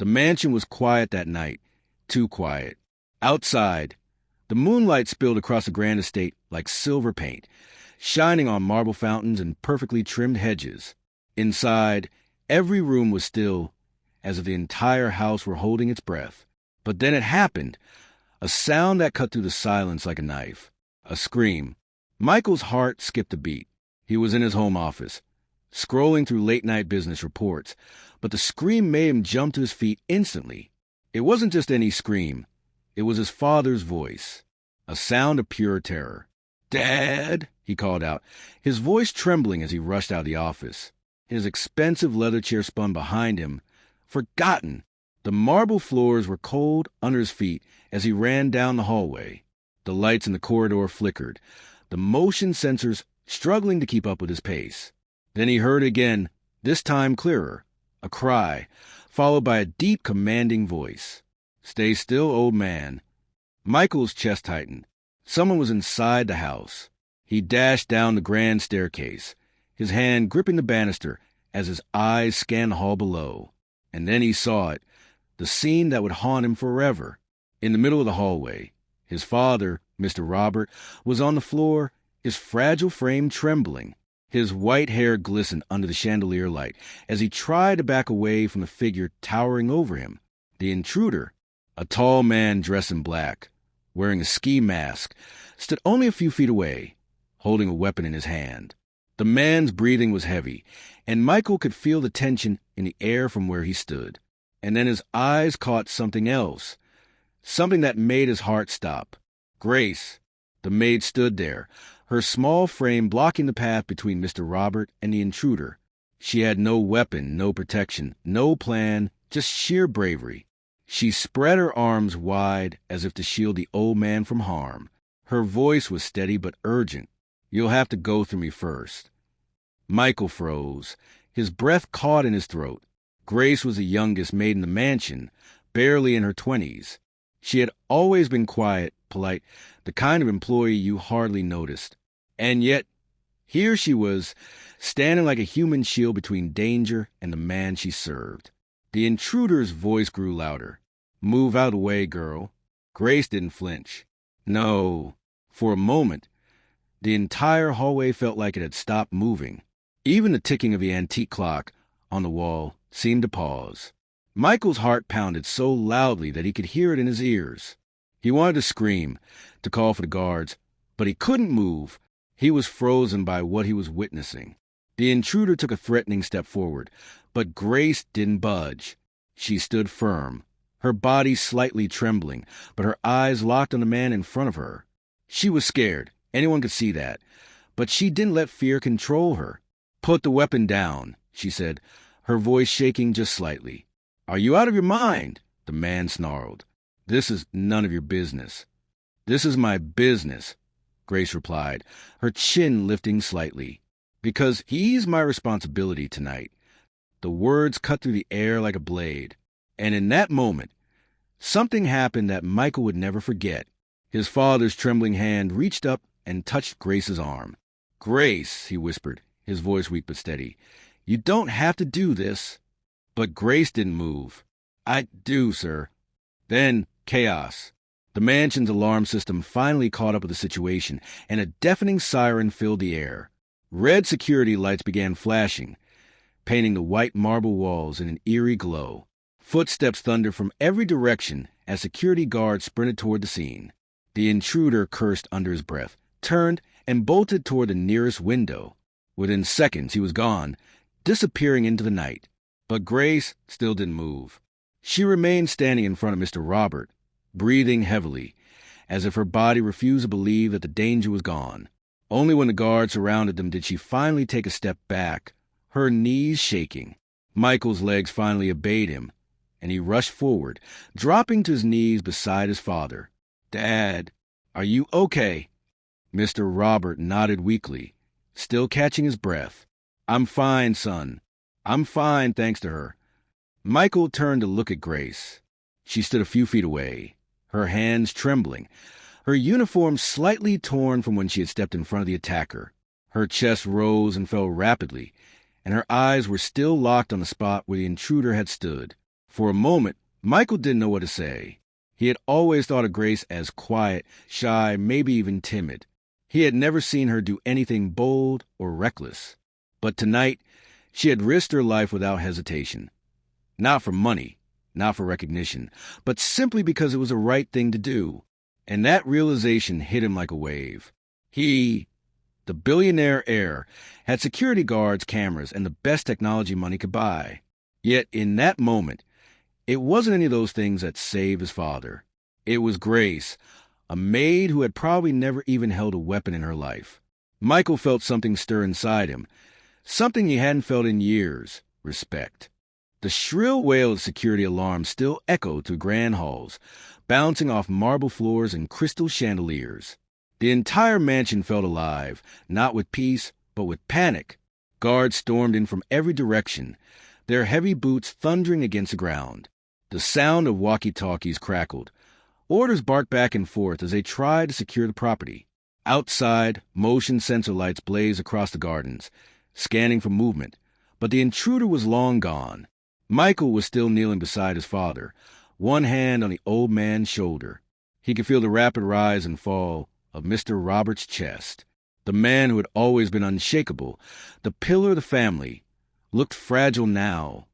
The mansion was quiet that night, too quiet. Outside, the moonlight spilled across the grand estate like silver paint, shining on marble fountains and perfectly trimmed hedges. Inside, every room was still, as if the entire house were holding its breath. But then it happened, a sound that cut through the silence like a knife. A scream. Michael's heart skipped a beat. He was in his home office, scrolling through late-night business reports, but the scream made him jump to his feet instantly. It wasn't just any scream. It was his father's voice, a sound of pure terror. "Dad!" he called out, his voice trembling as he rushed out of the office. His expensive leather chair spun behind him. Forgotten. The marble floors were cold under his feet as he ran down the hallway. The lights in the corridor flickered, the motion sensors struggling to keep up with his pace. Then he heard again, this time clearer, a cry, followed by a deep, commanding voice. "Stay still, old man." Michael's chest tightened. Someone was inside the house. He dashed down the grand staircase, his hand gripping the banister as his eyes scanned the hall below. And then he saw it, the scene that would haunt him forever. In the middle of the hallway, his father, Mr. Robert, was on the floor, his fragile frame trembling. His white hair glistened under the chandelier light as he tried to back away from the figure towering over him. The intruder, a tall man dressed in black, wearing a ski mask, stood only a few feet away, holding a weapon in his hand. The man's breathing was heavy, and Michael could feel the tension in the air from where he stood. And then his eyes caught something else, something that made his heart stop. Grace. The maid stood there, her small frame blocking the path between Mr. Robert and the intruder. She had no weapon, no protection, no plan, just sheer bravery. She spread her arms wide as if to shield the old man from harm. Her voice was steady but urgent. "You'll have to go through me first." Michael froze, his breath caught in his throat. Grace was the youngest maid in the mansion, barely in her 20s. She had always been quiet, polite, the kind of employee you hardly noticed. And yet, here she was, standing like a human shield between danger and the man she served. The intruder's voice grew louder. "Move out of the way, girl." Grace didn't flinch. No. For a moment, the entire hallway felt like it had stopped moving. Even the ticking of the antique clock on the wall seemed to pause. Michael's heart pounded so loudly that he could hear it in his ears. He wanted to scream, to call for the guards, but he couldn't move. He was frozen by what he was witnessing. The intruder took a threatening step forward, but Grace didn't budge. She stood firm, her body slightly trembling, but her eyes locked on the man in front of her. She was scared. Anyone could see that. But she didn't let fear control her. "Put the weapon down," she said, her voice shaking just slightly. "Are you out of your mind?" the man snarled. "This is none of your business." "This is my business," Grace replied, her chin lifting slightly. "Because he's my responsibility tonight." The words cut through the air like a blade. And in that moment, something happened that Michael would never forget. His father's trembling hand reached up and touched Grace's arm. "Grace," he whispered, his voice weak but steady, "you don't have to do this." But Grace didn't move. "I do, sir." Then chaos. The mansion's alarm system finally caught up with the situation, and a deafening siren filled the air. Red security lights began flashing, painting the white marble walls in an eerie glow. Footsteps thundered from every direction as security guards sprinted toward the scene. The intruder cursed under his breath, turned, and bolted toward the nearest window. Within seconds, he was gone, disappearing into the night. But Grace still didn't move. She remained standing in front of Mr. Robert, breathing heavily, as if her body refused to believe that the danger was gone. Only when the guards surrounded them did she finally take a step back, her knees shaking. Michael's legs finally obeyed him, and he rushed forward, dropping to his knees beside his father. "Dad, are you okay?" Mr. Robert nodded weakly, still catching his breath. "I'm fine, son. I'm fine, thanks to her." Michael turned to look at Grace. She stood a few feet away, her hands trembling, her uniform slightly torn from when she had stepped in front of the attacker. Her chest rose and fell rapidly, and her eyes were still locked on the spot where the intruder had stood. For a moment, Michael didn't know what to say. He had always thought of Grace as quiet, shy, maybe even timid. He had never seen her do anything bold or reckless. But tonight, she had risked her life without hesitation. Not for money, not for recognition, but simply because it was the right thing to do. And that realization hit him like a wave. He, the billionaire heir, had security guards, cameras, and the best technology money could buy. Yet in that moment, it wasn't any of those things that saved his father. It was Grace, a maid who had probably never even held a weapon in her life. Michael felt something stir inside him, something he hadn't felt in years: respect. The shrill wail of security alarms still echoed through grand halls, bouncing off marble floors and crystal chandeliers. The entire mansion felt alive, not with peace, but with panic. Guards stormed in from every direction, their heavy boots thundering against the ground. The sound of walkie-talkies crackled. Orders barked back and forth as they tried to secure the property. Outside, motion sensor lights blazed across the gardens, scanning for movement, but the intruder was long gone. Michael was still kneeling beside his father, one hand on the old man's shoulder. He could feel the rapid rise and fall of Mr. Robert's chest. The man who had always been unshakable, the pillar of the family, looked fragile now,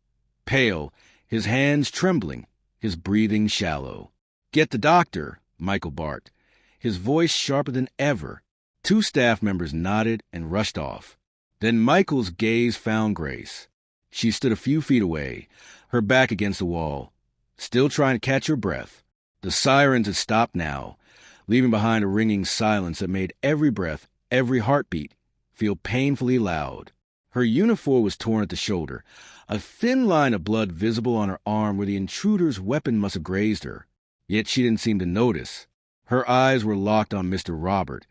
pale, his hands trembling, his breathing shallow. "Get the doctor," Michael barked, his voice sharper than ever. 2 staff members nodded and rushed off. Then Michael's gaze found Grace. She stood a few feet away, her back against the wall, still trying to catch her breath. The sirens had stopped now, leaving behind a ringing silence that made every breath, every heartbeat, feel painfully loud. Her uniform was torn at the shoulder, a thin line of blood visible on her arm where the intruder's weapon must have grazed her. Yet she didn't seem to notice. Her eyes were locked on Mr. Robert,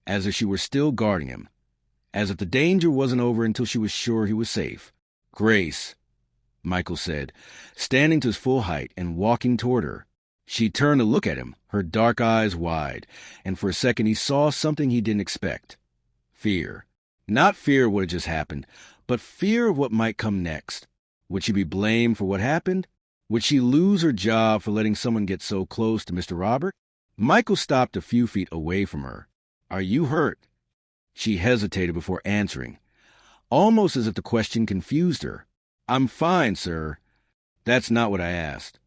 as if she were still guarding him, as if the danger wasn't over until she was sure he was safe. "Grace," Michael said, standing to his full height and walking toward her. She turned to look at him, her dark eyes wide, and for a second he saw something he didn't expect. Fear. Not fear of what had just happened, but fear of what might come next. Would she be blamed for what happened? Would she lose her job for letting someone get so close to Mr. Robert? Michael stopped a few feet away from her. "Are you hurt?" She hesitated before answering, almost as if the question confused her. "I'm fine, sir." "That's not what I asked."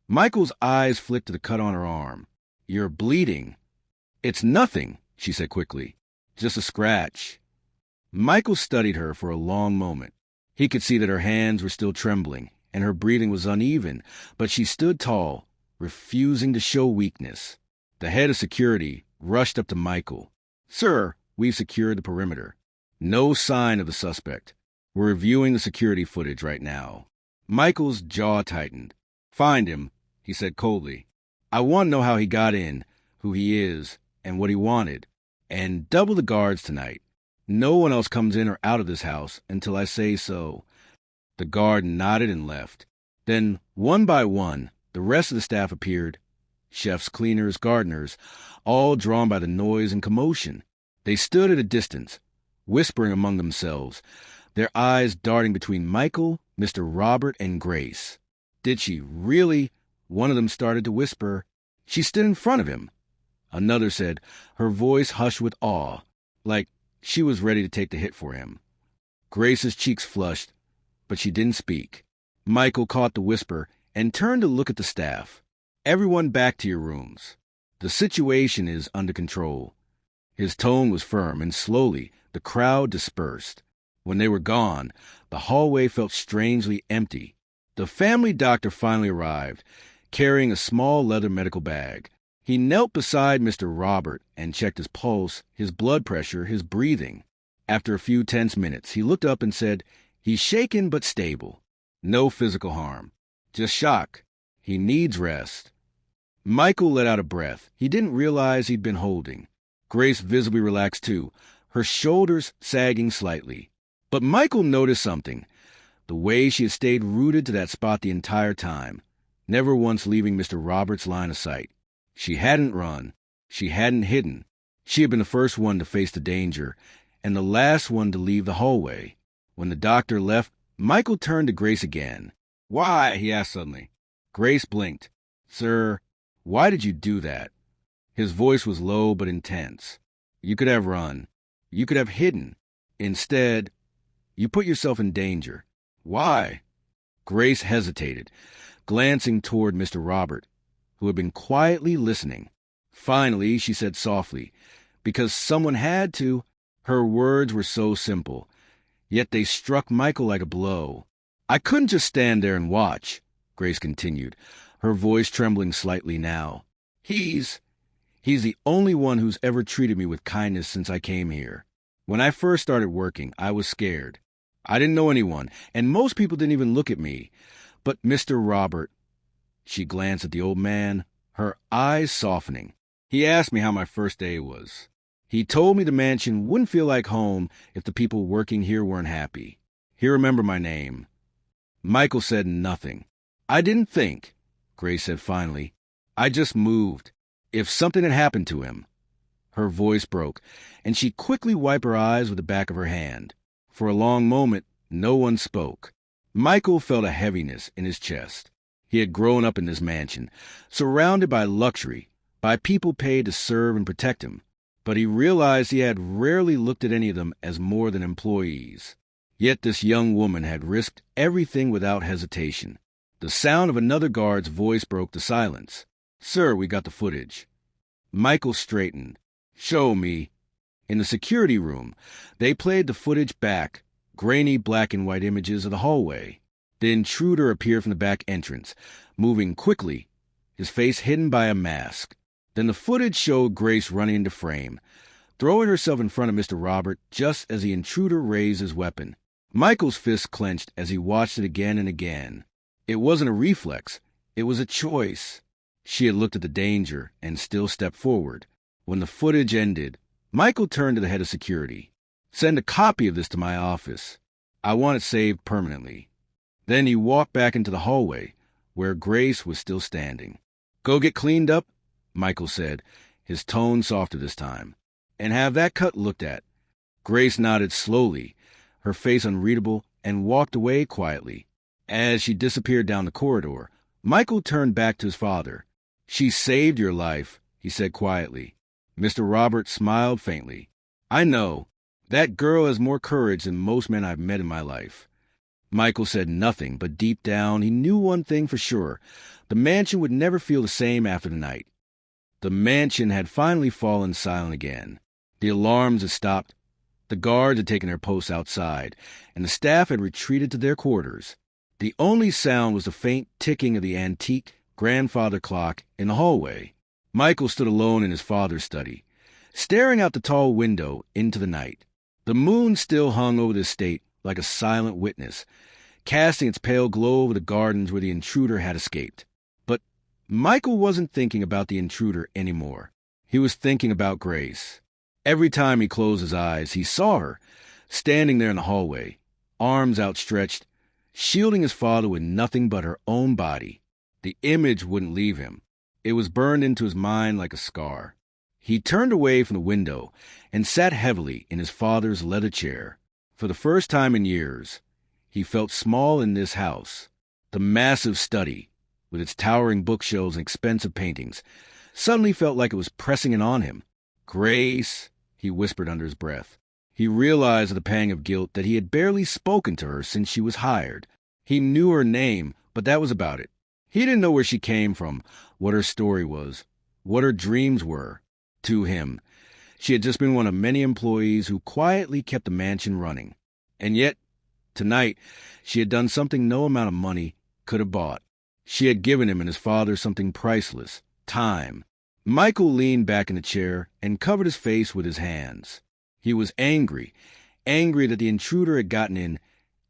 Michael's eyes flicked to the cut on her arm. "You're bleeding." "It's nothing," she said quickly. "Just a scratch." Michael studied her for a long moment. He could see that her hands were still trembling, and her breathing was uneven, but she stood tall, refusing to show weakness. The head of security rushed up to Michael. "Sir, we've secured the perimeter. No sign of the suspect. We're reviewing the security footage right now." Michael's jaw tightened. "Find him," he said coldly. "I want to know how he got in, who he is, and what he wanted. And double the guards tonight. No one else comes in or out of this house until I say so." The guard nodded and left. Then, one by one, the rest of the staff appeared. Chefs, cleaners, gardeners, all drawn by the noise and commotion. They stood at a distance, whispering among themselves, their eyes darting between Michael, Mr. Robert, and Grace. "Did she really?" One of them started to whisper. "She stood in front of him." Another said, her voice hushed with awe, like she was ready to take the hit for him. Grace's cheeks flushed, but she didn't speak. Michael caught the whisper and turned to look at the staff. "Everyone back to your rooms. The situation is under control." His tone was firm, and slowly the crowd dispersed. When they were gone, the hallway felt strangely empty. The family doctor finally arrived, carrying a small leather medical bag. He knelt beside Mr. Robert and checked his pulse, his blood pressure, his breathing. After a few tense minutes, he looked up and said, "He's shaken but stable. No physical harm. Just shock. He needs rest." Michael let out a breath he didn't realize he'd been holding. Grace visibly relaxed too, her shoulders sagging slightly. But Michael noticed something. The way she had stayed rooted to that spot the entire time, never once leaving Mr. Robert's line of sight. She hadn't run. She hadn't hidden. She had been the first one to face the danger, and the last one to leave the hallway. When the doctor left, Michael turned to Grace again. Why? He asked suddenly. Grace blinked. Sir, why did you do that? His voice was low but intense. You could have run. You could have hidden. Instead, you put yourself in danger. Why? Grace hesitated, glancing toward Mr. Robert, who had been quietly listening. Finally, she said softly, because someone had to. Her words were so simple, yet they struck Michael like a blow. I couldn't just stand there and watch, Grace continued, her voice trembling slightly now. He's the only one who's ever treated me with kindness since I came here. When I first started working, I was scared. I didn't know anyone, and most people didn't even look at me. But Mr. Robert, she glanced at the old man, her eyes softening. He asked me how my first day was. He told me the mansion wouldn't feel like home if the people working here weren't happy. He remembered my name. Michael said nothing. I didn't think, Grace said finally. I just moved. If something had happened to him. Her voice broke, and she quickly wiped her eyes with the back of her hand. For a long moment, no one spoke. Michael felt a heaviness in his chest. He had grown up in this mansion, surrounded by luxury, by people paid to serve and protect him. But he realized he had rarely looked at any of them as more than employees. Yet this young woman had risked everything without hesitation. The sound of another guard's voice broke the silence. Sir, we got the footage. Michael straightened. Show me. In the security room, they played the footage back, grainy black and white images of the hallway. The intruder appeared from the back entrance, moving quickly, his face hidden by a mask. Then the footage showed Grace running into frame, throwing herself in front of Mr. Robert just as the intruder raised his weapon. Michael's fist clenched as he watched it again and again. It wasn't a reflex. It was a choice. She had looked at the danger and still stepped forward. When the footage ended, Michael turned to the head of security. Send a copy of this to my office. I want it saved permanently. Then he walked back into the hallway, where Grace was still standing. Go get cleaned up, Michael said, his tone softer this time, and have that cut looked at. Grace nodded slowly, her face unreadable, and walked away quietly. As she disappeared down the corridor, Michael turned back to his father. She saved your life, he said quietly. Mr. Robert smiled faintly. I know. That girl has more courage than most men I've met in my life. Michael said nothing, but deep down he knew one thing for sure. The mansion would never feel the same after the night. The mansion had finally fallen silent again. The alarms had stopped. The guards had taken their posts outside, and the staff had retreated to their quarters. The only sound was the faint ticking of the antique grandfather clock in the hallway. Michael stood alone in his father's study, staring out the tall window into the night. The moon still hung over the estate like a silent witness, casting its pale glow over the gardens where the intruder had escaped. But Michael wasn't thinking about the intruder anymore. He was thinking about Grace. Every time he closed his eyes, he saw her, standing there in the hallway, arms outstretched, shielding his father with nothing but her own body. The image wouldn't leave him. It was burned into his mind like a scar. He turned away from the window and sat heavily in his father's leather chair. For the first time in years, he felt small in this house. The massive study, with its towering bookshelves and expensive paintings, suddenly felt like it was pressing in on him. Grace, he whispered under his breath. He realized with a pang of guilt that he had barely spoken to her since she was hired. He knew her name, but that was about it. He didn't know where she came from, what her story was, what her dreams were. To him, she had just been one of many employees who quietly kept the mansion running. And yet, tonight, she had done something no amount of money could have bought. She had given him and his father something priceless, time. Michael leaned back in the chair and covered his face with his hands. He was angry that the intruder had gotten in,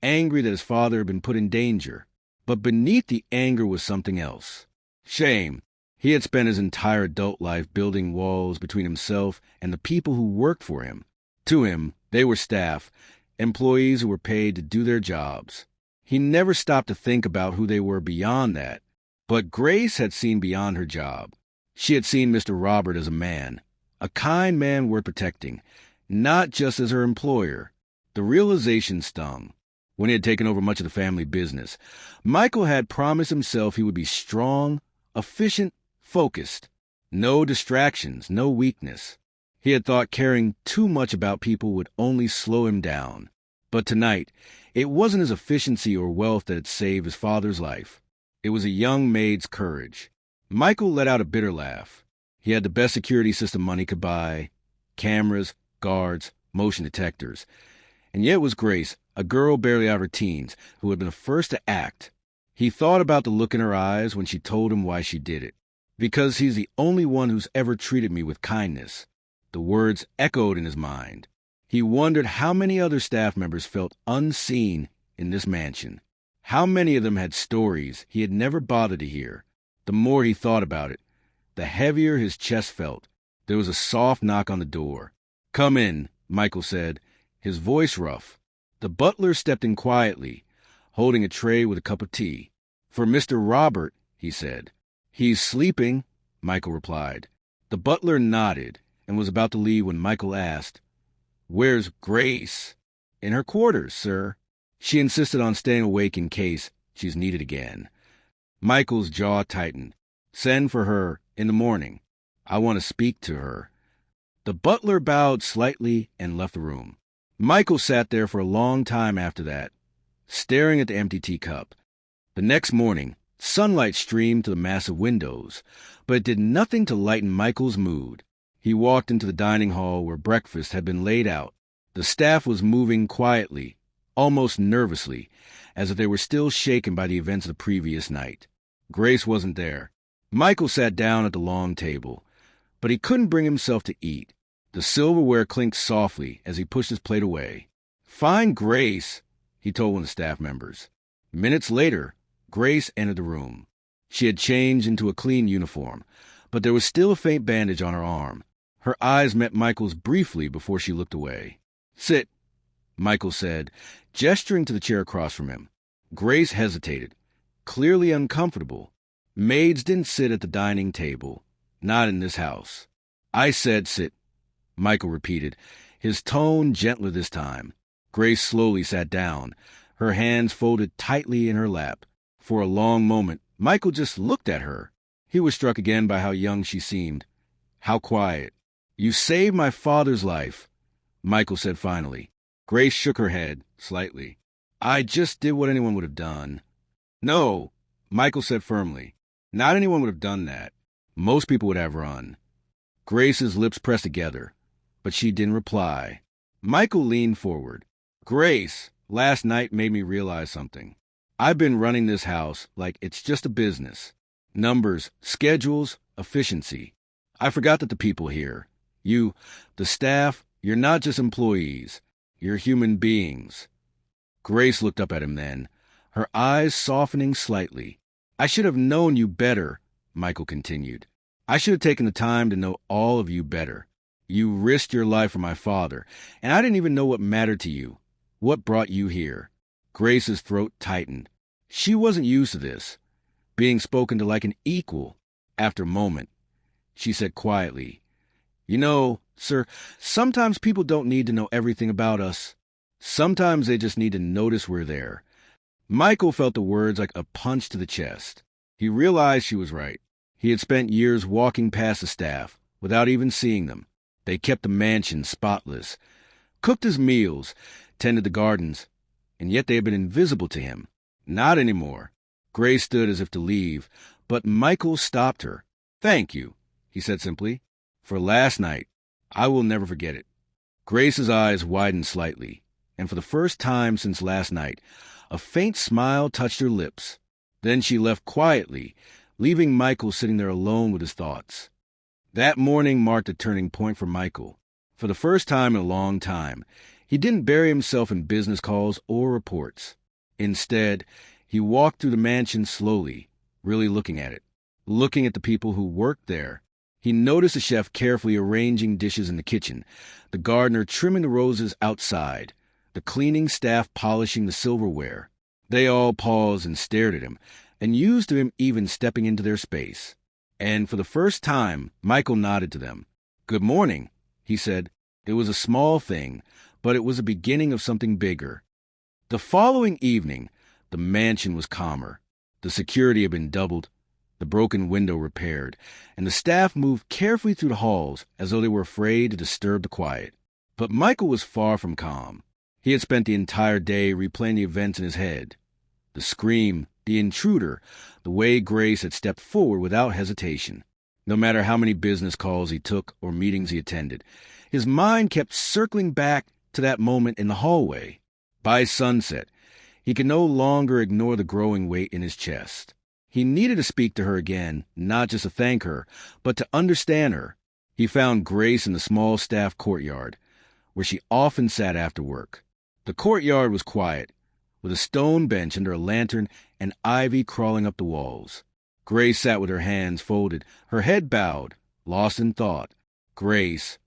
angry that his father had been put in danger. But beneath the anger was something else. Shame. He had spent his entire adult life building walls between himself and the people who worked for him. To him, they were staff, employees who were paid to do their jobs. He never stopped to think about who they were beyond that. But Grace had seen beyond her job. She had seen Mr. Robert as a man, a kind man worth protecting, not just as her employer. The realization stung. when he had taken over much of the family business. Michael had promised himself he would be strong, efficient, focused. No distractions, no weakness. He had thought caring too much about people would only slow him down. But tonight, it wasn't his efficiency or wealth that had saved his father's life. It was a young maid's courage. Michael let out a bitter laugh. He had the best security system money could buy: cameras, guards, motion detectors. And yet it was Grace, a girl barely out of her teens, who had been the first to act. He thought about the look in her eyes when she told him why she did it. Because he's the only one who's ever treated me with kindness. The words echoed in his mind. He wondered how many other staff members felt unseen in this mansion. How many of them had stories he had never bothered to hear. The more he thought about it, the heavier his chest felt. There was a soft knock on the door. "Come in," Michael said, his voice rough. The butler stepped in quietly, holding a tray with a cup of tea. "For Mr. Robert," he said. "He's sleeping," Michael replied. The butler nodded and was about to leave when Michael asked, "Where's Grace?" "In her quarters, sir. She insisted on staying awake in case she's needed again." Michael's jaw tightened. "Send for her in the morning. I want to speak to her." The butler bowed slightly and left the room. Michael sat there for a long time after that, staring at the empty teacup. The next morning, sunlight streamed to the massive windows, but it did nothing to lighten Michael's mood. He walked into the dining hall where breakfast had been laid out. The staff was moving quietly, almost nervously, as if they were still shaken by the events of the previous night. Grace wasn't there. Michael sat down at the long table, but he couldn't bring himself to eat. The silverware clinked softly as he pushed his plate away. "Find Grace," he told one of the staff members. Minutes later, Grace entered the room. She had changed into a clean uniform, but there was still a faint bandage on her arm. Her eyes met Michael's briefly before she looked away. "Sit," Michael said, gesturing to the chair across from him. Grace hesitated, clearly uncomfortable. Maids didn't sit at the dining table, not in this house. "I said sit," Michael repeated, his tone gentler this time. Grace slowly sat down, her hands folded tightly in her lap. For a long moment, Michael just looked at her. He was struck again by how young she seemed, how quiet. "You saved my father's life," Michael said finally. Grace shook her head, slightly. "I just did what anyone would have done." "No," Michael said firmly. "Not anyone would have done that. Most people would have run." Grace's lips pressed together, but she didn't reply. Michael leaned forward. "Grace, last night made me realize something. I've been running this house like it's just a business. Numbers, schedules, efficiency. I forgot that the people here, you, the staff, you're not just employees. You're human beings." Grace looked up at him then, her eyes softening slightly. "I should have known you better," Michael continued. "I should have taken the time to know all of you better. You risked your life for my father, and I didn't even know what mattered to you, what brought you here." Grace's throat tightened. She wasn't used to this, being spoken to like an equal. After a moment, she said quietly, "You know, sir, sometimes people don't need to know everything about us. Sometimes they just need to notice we're there." Michael felt the words like a punch to the chest. He realized she was right. He had spent years walking past the staff without even seeing them. They kept the mansion spotless, cooked his meals, tended the gardens, and yet they had been invisible to him. Not anymore. Grace stood as if to leave, but Michael stopped her. "Thank you," he said simply, "for last night. I will never forget it." Grace's eyes widened slightly, and for the first time since last night, a faint smile touched her lips. Then she left quietly, leaving Michael sitting there alone with his thoughts. That morning marked a turning point for Michael. For the first time in a long time, he didn't bury himself in business calls or reports. Instead, he walked through the mansion slowly, really looking at it, looking at the people who worked there. He noticed the chef carefully arranging dishes in the kitchen, the gardener trimming the roses outside, the cleaning staff polishing the silverware. They all paused and stared at him, and used to him even stepping into their space. And for the first time, Michael nodded to them. "Good morning," he said. It was a small thing, but it was the beginning of something bigger. The following evening, the mansion was calmer. The security had been doubled, the broken window repaired, and the staff moved carefully through the halls as though they were afraid to disturb the quiet. But Michael was far from calm. He had spent the entire day replaying the events in his head. The scream, the intruder, the way Grace had stepped forward without hesitation. No matter how many business calls he took or meetings he attended, his mind kept circling back to that moment in the hallway. By sunset, he could no longer ignore the growing weight in his chest. He needed to speak to her again, not just to thank her, but to understand her. He found Grace in the small staff courtyard, where she often sat after work. The courtyard was quiet, with a stone bench under a lantern and ivy crawling up the walls. Grace sat with her hands folded, her head bowed, lost in thought. "Grace,"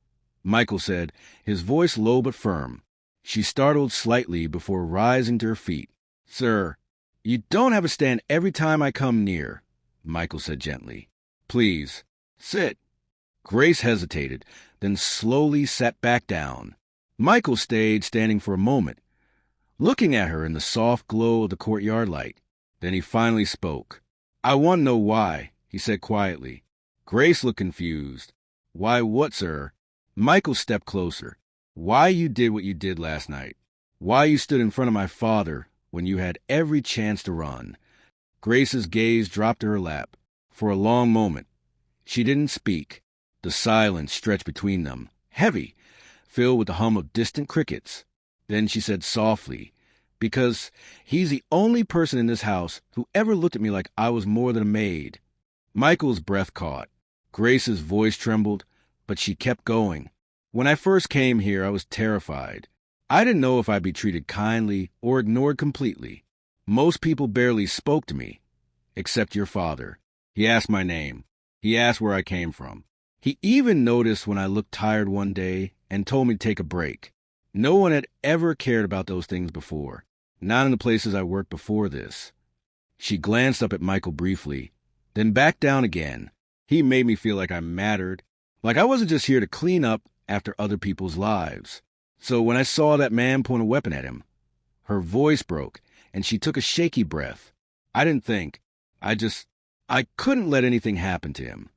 Michael said, his voice low but firm. She startled slightly before rising to her feet. "Sir, you don't have to stand every time I come near," Michael said gently. "Please, sit." Grace hesitated, then slowly sat back down. Michael stayed standing for a moment, looking at her in the soft glow of the courtyard light. Then he finally spoke. "I want to know why," he said quietly. Grace looked confused. "Why what, sir?" Michael stepped closer. "Why you did what you did last night. Why you stood in front of my father when you had every chance to run." Grace's gaze dropped to her lap. For a long moment, she didn't speak. The silence stretched between them, heavy, filled with the hum of distant crickets. Then she said softly, "Because he's the only person in this house who ever looked at me like I was more than a maid." Michael's breath caught. Grace's voice trembled, but she kept going. "When I first came here, I was terrified. I didn't know if I'd be treated kindly or ignored completely. Most people barely spoke to me, except your father. He asked my name. He asked where I came from. He even noticed when I looked tired one day and told me to take a break. No one had ever cared about those things before, not in the places I worked before this." She glanced up at Michael briefly, then back down again. "He made me feel like I mattered, like I wasn't just here to clean up after other people's lives. So when I saw that man point a weapon at him," her voice broke, and she took a shaky breath. "I didn't think. I couldn't let anything happen to him."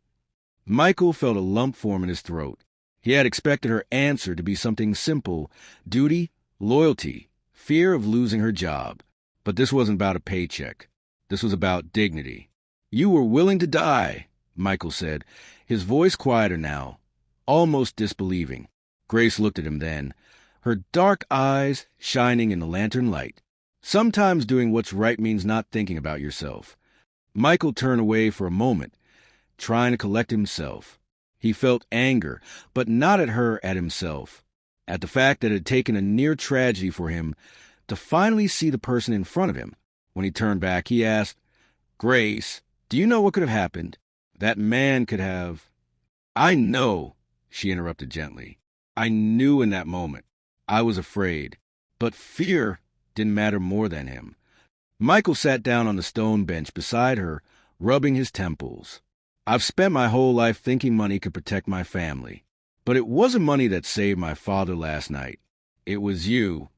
Michael felt a lump form in his throat. He had expected her answer to be something simple: duty, loyalty, fear of losing her job. But this wasn't about a paycheck. This was about dignity. "You were willing to die," Michael said, his voice quieter now, almost disbelieving. Grace looked at him then, her dark eyes shining in the lantern light. "Sometimes doing what's right means not thinking about yourself." Michael turned away for a moment, trying to collect himself. He felt anger, but not at her, at himself, at the fact that it had taken a near tragedy for him to finally see the person in front of him. When he turned back, he asked, "Grace, do you know what could have happened? That man could have—" "I know," she interrupted gently. "I knew in that moment. I was afraid. But fear didn't matter more than him." Michael sat down on the stone bench beside her, rubbing his temples. "I've spent my whole life thinking money could protect my family. But it wasn't money that saved my father last night. It was you."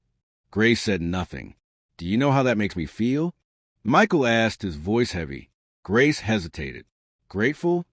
Grace said nothing. "Do you know how that makes me feel?" Michael asked, his voice heavy. Grace hesitated. "Grateful?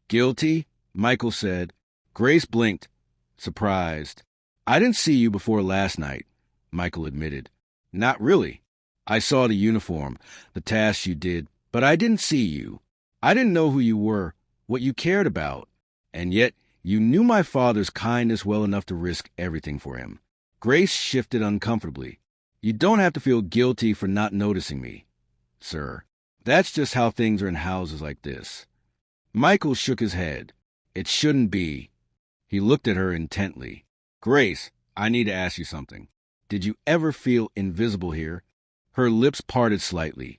Guilty?" Michael said. Grace blinked, surprised. "I didn't see you before last night," Michael admitted. "Not really. I saw the uniform, the tasks you did, but I didn't see you. I didn't know who you were, what you cared about. And yet, you knew my father's kindness well enough to risk everything for him." Grace shifted uncomfortably. "You don't have to feel guilty for not noticing me, sir. That's just how things are in houses like this." Michael shook his head. "It shouldn't be." He looked at her intently. "Grace, I need to ask you something. Did you ever feel invisible here?" Her lips parted slightly,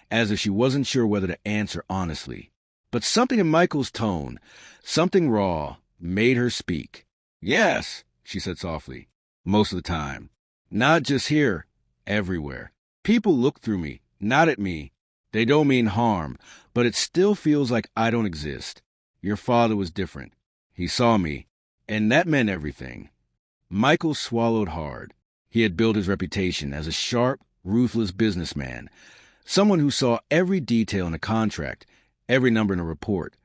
as if she wasn't sure whether to answer honestly. But something in Michael's tone, something raw, made her speak. "Yes," she said softly. "Most of the time. Not just here, everywhere. People look through me, not at me. They don't mean harm, but it still feels like I don't exist. Your father was different. He saw me, and that meant everything." Michael swallowed hard. He had built his reputation as a sharp, ruthless businessman, someone who saw every detail in a contract, every number in a report,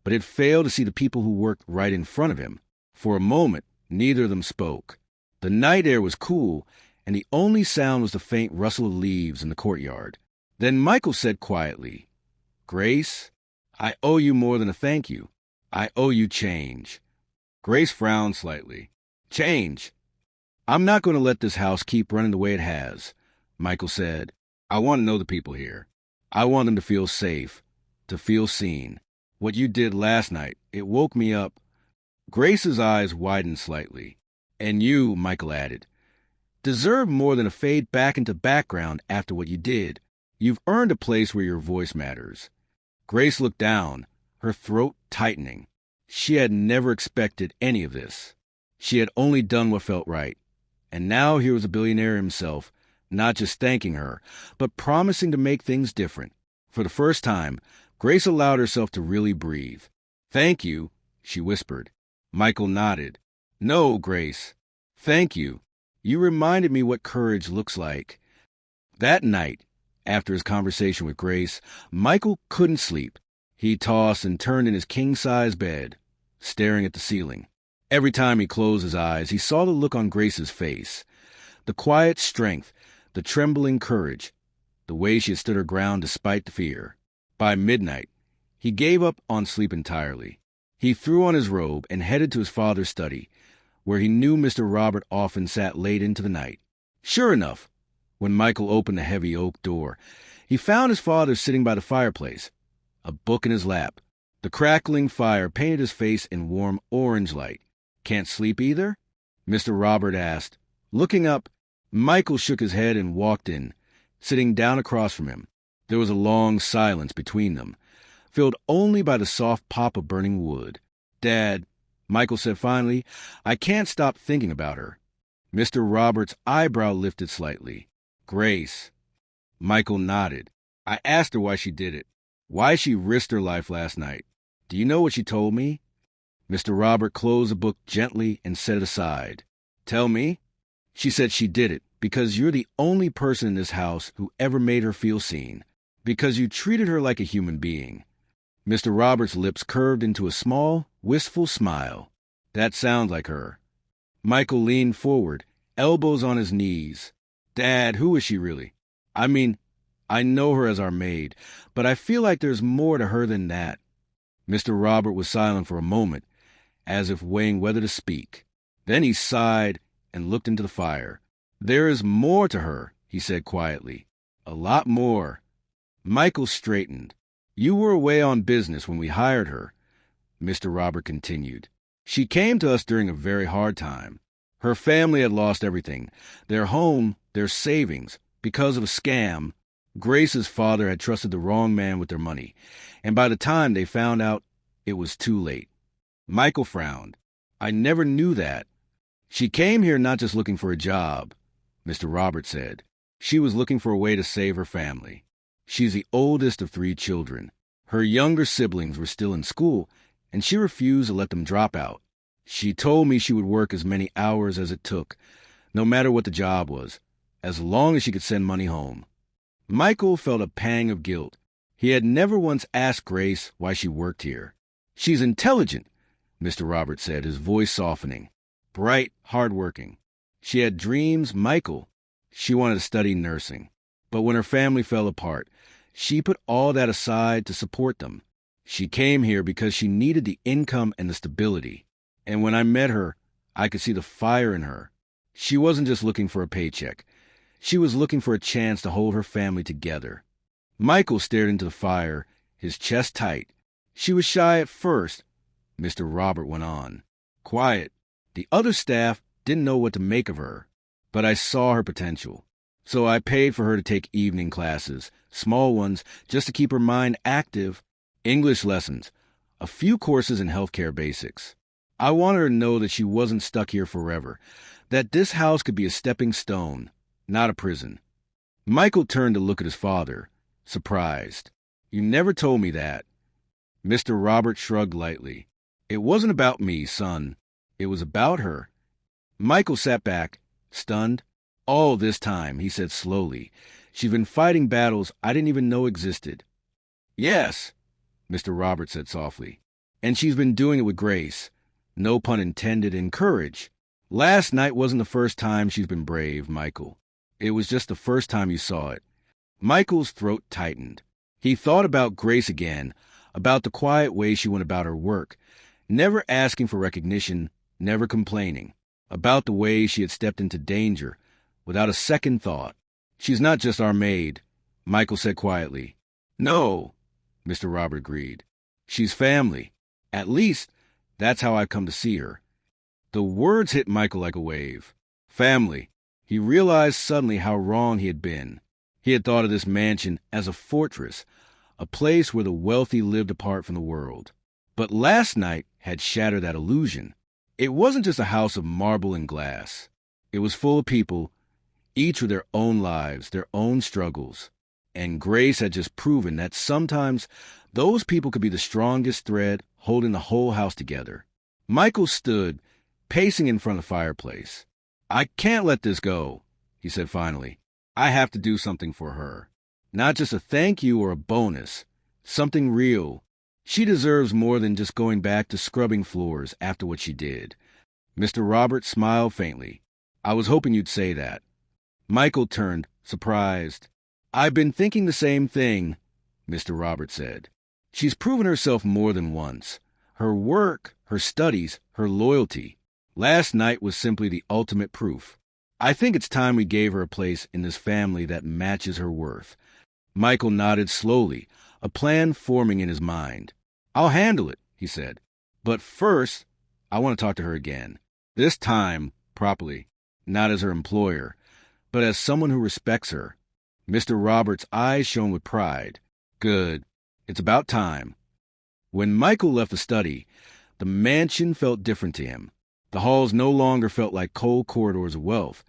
but had failed to see the people who worked right in front of him. For a moment, neither of them spoke. The night air was cool, and the only sound was the faint rustle of leaves in the courtyard. Then Michael said quietly, "Grace, I owe you more than a thank you. I owe you change." Grace frowned slightly. "Change? I'm not going to let this house keep running the way it has," Michael said. "I want to know the people here. I want them to feel safe, to feel seen. What you did last night, it woke me up." Grace's eyes widened slightly. "And you," Michael added, "deserve more than a fade back into background after what you did. You've earned a place where your voice matters." Grace looked down, her throat tightening. She had never expected any of this. She had only done what felt right. And now here was a billionaire himself, not just thanking her, but promising to make things different. For the first time, Grace allowed herself to really breathe. "Thank you," she whispered. Michael nodded. "No, Grace. Thank you. You reminded me what courage looks like." That night, after his conversation with Grace, Michael couldn't sleep. He tossed and turned in his king-size bed, staring at the ceiling. Every time he closed his eyes, he saw the look on Grace's face. The quiet strength, the trembling courage, the way she had stood her ground despite the fear. By midnight, he gave up on sleep entirely. He threw on his robe and headed to his father's study, where he knew Mr. Robert often sat late into the night. Sure enough, when Michael opened the heavy oak door, he found his father sitting by the fireplace, a book in his lap. The crackling fire painted his face in warm orange light. "Can't sleep either?" Mr. Robert asked. Looking up, Michael shook his head and walked in, sitting down across from him. There was a long silence between them, filled only by the soft pop of burning wood. "Dad," Michael said finally, "I can't stop thinking about her." Mr. Robert's eyebrow lifted slightly. "Grace." Michael nodded. "I asked her why she did it, why she risked her life last night. Do you know what she told me?" Mr. Robert closed the book gently and set it aside. "Tell me." "She said she did it because you're the only person in this house who ever made her feel seen, because you treated her like a human being." Mr. Robert's lips curved into a small, wistful smile. "That sounds like her." Michael leaned forward, elbows on his knees. "Dad, who is she really? I mean, I know her as our maid, but I feel like there's more to her than that." Mr. Robert was silent for a moment, as if weighing whether to speak. Then he sighed and looked into the fire. "There is more to her," he said quietly. "A lot more." Michael straightened. "You were away on business when we hired her," Mr. Robert continued. "She came to us during a very hard time. Her family had lost everything, their home, their savings, because of a scam. Grace's father had trusted the wrong man with their money, and by the time they found out, it was too late." Michael frowned. "I never knew that." "She came here not just looking for a job," Mr. Robert said. "She was looking for a way to save her family. She's the oldest of 3 children. Her younger siblings were still in school, and she refused to let them drop out. She told me she would work as many hours as it took, no matter what the job was, as long as she could send money home." Michael felt a pang of guilt. He had never once asked Grace why she worked here. "She's intelligent," Mr. Robert said, his voice softening. "Bright, hardworking. She had dreams, Michael. She wanted to study nursing. But when her family fell apart, she put all that aside to support them. She came here because she needed the income and the stability. And when I met her, I could see the fire in her. She wasn't just looking for a paycheck. She was looking for a chance to hold her family together." Michael stared into the fire, his chest tight. "She was shy at first," Mr. Robert went on. "Quiet. The other staff didn't know what to make of her. But I saw her potential. So I paid for her to take evening classes, small ones, just to keep her mind active, English lessons, a few courses in healthcare basics. I wanted her to know that she wasn't stuck here forever, that this house could be a stepping stone, not a prison." Michael turned to look at his father, surprised. "You never told me that." Mr. Robert shrugged lightly. "It wasn't about me, son. It was about her." Michael sat back, stunned. All this time, he said slowly. She's been fighting battles I didn't even know existed. Yes, Mr. Robert said softly. And she's been doing it with grace. No pun intended, in courage. Last night wasn't the first time she's been brave, Michael. It was just the first time you saw it. Michael's throat tightened. He thought about Grace again, about the quiet way she went about her work, never asking for recognition, never complaining, about the way she had stepped into danger without a second thought. She's not just our maid, Michael said quietly. No, Mr. Robert agreed. She's family. At least, that's how I've come to see her. The words hit Michael like a wave. Family. He realized suddenly how wrong he had been. He had thought of this mansion as a fortress, a place where the wealthy lived apart from the world. But last night had shattered that illusion. It wasn't just a house of marble and glass. It was full of people, each with their own lives, their own struggles. And Grace had just proven that sometimes those people could be the strongest thread holding the whole house together. Michael stood, pacing in front of the fireplace. I can't let this go, he said finally. I have to do something for her. Not just a thank you or a bonus. Something real. She deserves more than just going back to scrubbing floors after what she did. Mr. Robert smiled faintly. I was hoping you'd say that. Michael turned, surprised. I've been thinking the same thing, Mr. Robert said. She's proven herself more than once. Her work, her studies, her loyalty. Last night was simply the ultimate proof. I think it's time we gave her a place in this family that matches her worth. Michael nodded slowly, a plan forming in his mind. I'll handle it, he said. But first, I want to talk to her again. This time, properly. Not as her employer, but as someone who respects her. Mr. Robert's eyes shone with pride. Good. It's about time. When Michael left the study, the mansion felt different to him. The halls no longer felt like cold corridors of wealth.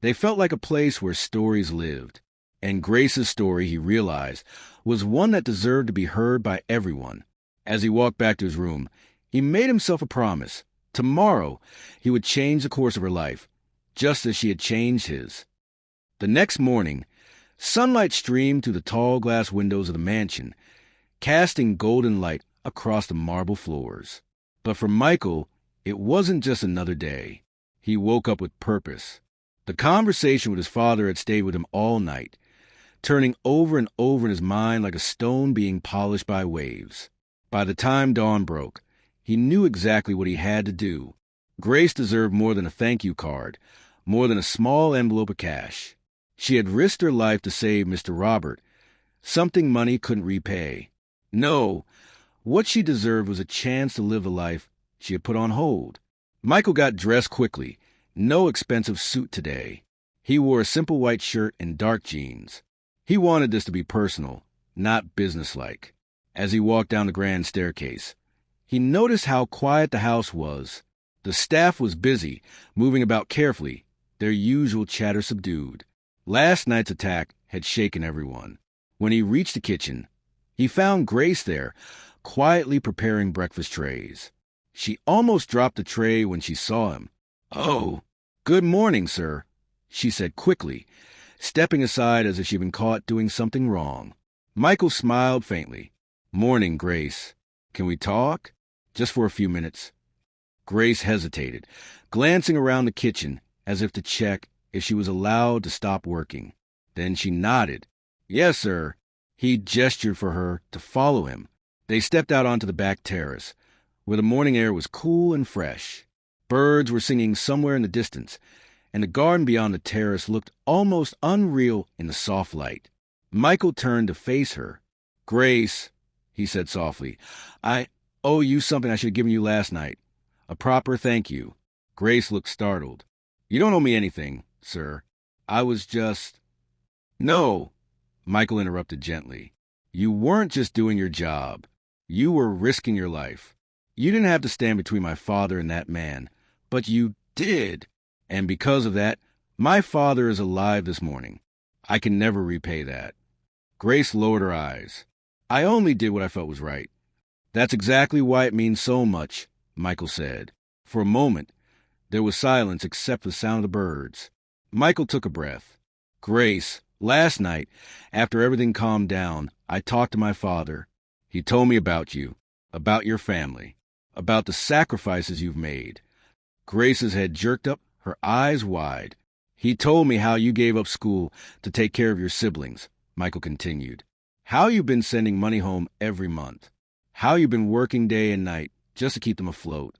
They felt like a place where stories lived. And Grace's story, he realized, was one that deserved to be heard by everyone. As he walked back to his room, he made himself a promise. Tomorrow, he would change the course of her life, just as she had changed his. The next morning, sunlight streamed through the tall glass windows of the mansion, casting golden light across the marble floors. But for Michael, it wasn't just another day. He woke up with purpose. The conversation with his father had stayed with him all night, turning over and over in his mind like a stone being polished by waves. By the time dawn broke, he knew exactly what he had to do. Grace deserved more than a thank you card, more than a small envelope of cash. She had risked her life to save Mr. Robert, something money couldn't repay. No, what she deserved was a chance to live the life she had put on hold. Michael got dressed quickly. No expensive suit today. He wore a simple white shirt and dark jeans. He wanted this to be personal, not businesslike. As he walked down the grand staircase, he noticed how quiet the house was. The staff was busy, moving about carefully, their usual chatter subdued. Last night's attack had shaken everyone. When he reached the kitchen, he found Grace there, quietly preparing breakfast trays. She almost dropped the tray when she saw him. "Oh, good morning, sir," she said quickly, stepping aside as if she'd been caught doing something wrong. Michael smiled faintly. "Morning, Grace. Can we talk? Just for a few minutes." Grace hesitated, glancing around the kitchen as if to check if she was allowed to stop working. Then she nodded. "Yes, sir." He gestured for her to follow him. They stepped out onto the back terrace, where the morning air was cool and fresh. Birds were singing somewhere in the distance, and the garden beyond the terrace looked almost unreal in the soft light. Michael turned to face her. "Grace," he said softly, "I owe you something I should have given you last night. A proper thank you." Grace looked startled. "You don't owe me anything, sir. I was just—" "No," Michael interrupted gently. "You weren't just doing your job. You were risking your life. You didn't have to stand between my father and that man, but you did. And because of that, my father is alive this morning. I can never repay that." Grace lowered her eyes. "I only did what I felt was right." "That's exactly why it means so much," Michael said. For a moment, there was silence except for the sound of the birds. Michael took a breath. Grace, last night, after everything calmed down, I talked to my father. He told me about you, about your family, about the sacrifices you've made. Grace's head jerked up, her eyes wide. He told me how you gave up school to take care of your siblings, Michael continued. How you've been sending money home every month. How you've been working day and night just to keep them afloat.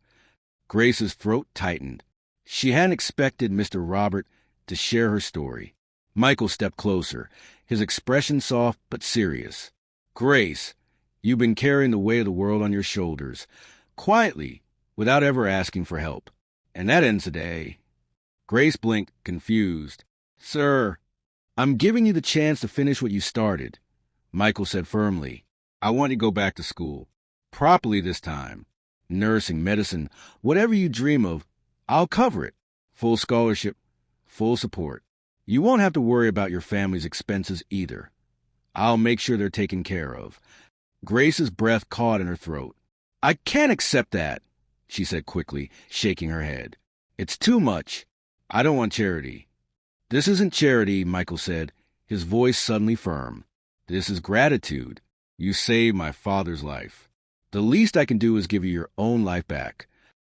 Grace's throat tightened. She hadn't expected Mr. Robert to share her story. Michael stepped closer, his expression soft but serious. Grace, you've been carrying the weight of the world on your shoulders, quietly, without ever asking for help. And that ends today. Grace blinked, confused. Sir, I'm giving you the chance to finish what you started, Michael said firmly. I want you to go back to school. Properly this time. Nursing, medicine, whatever you dream of, I'll cover it. Full scholarship, full support. You won't have to worry about your family's expenses either. I'll make sure they're taken care of. Grace's breath caught in her throat. I can't accept that, she said quickly, shaking her head. It's too much. I don't want charity. This isn't charity, Michael said, his voice suddenly firm. This is gratitude. You saved my father's life. The least I can do is give you your own life back.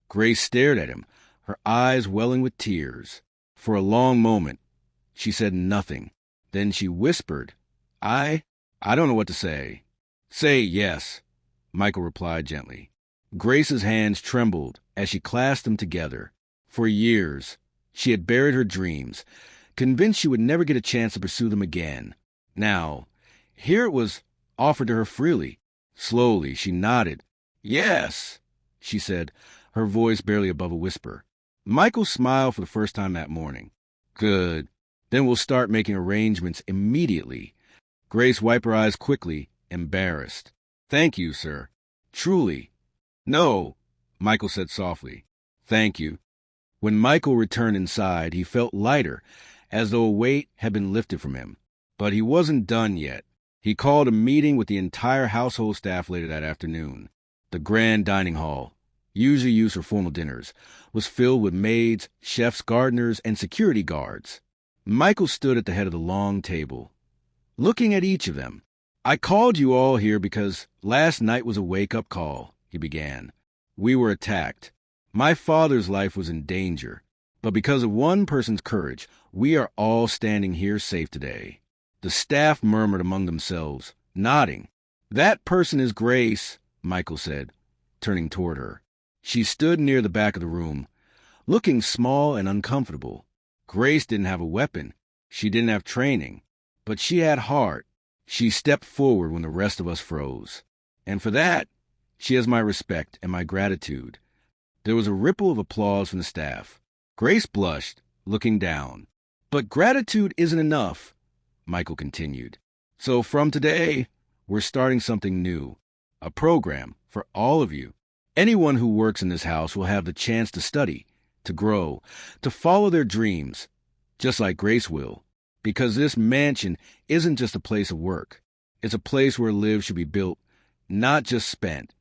Grace stared at him, her eyes welling with tears. For a long moment, she said nothing. Then she whispered, I don't know what to say. Say yes, Michael replied gently. Grace's hands trembled as she clasped them together. For years, she had buried her dreams, convinced she would never get a chance to pursue them again. Now, here it was offered to her freely. Slowly, she nodded. Yes, she said, her voice barely above a whisper. Michael smiled for the first time that morning. Good. Then we'll start making arrangements immediately. Grace wiped her eyes quickly, embarrassed. Thank you, sir. Truly. No, Michael said softly. Thank you. When Michael returned inside, he felt lighter, as though a weight had been lifted from him. But he wasn't done yet. He called a meeting with the entire household staff later that afternoon. The grand dining hall, usually used for formal dinners, was filled with maids, chefs, gardeners, and security guards. Michael stood at the head of the long table, looking at each of them. I called you all here because last night was a wake-up call, he began. We were attacked. My father's life was in danger. But because of one person's courage, we are all standing here safe today. The staff murmured among themselves, nodding. That person is Grace, Michael said, turning toward her. She stood near the back of the room, looking small and uncomfortable. Grace didn't have a weapon. She didn't have training. But she had heart. She stepped forward when the rest of us froze. And for that, she has my respect and my gratitude. There was a ripple of applause from the staff. Grace blushed, looking down. But gratitude isn't enough, Michael continued. So from today, we're starting something new. A program for all of you. Anyone who works in this house will have the chance to study, to grow, to follow their dreams, just like Grace will. Because this mansion isn't just a place of work. It's a place where lives should be built, not just spent.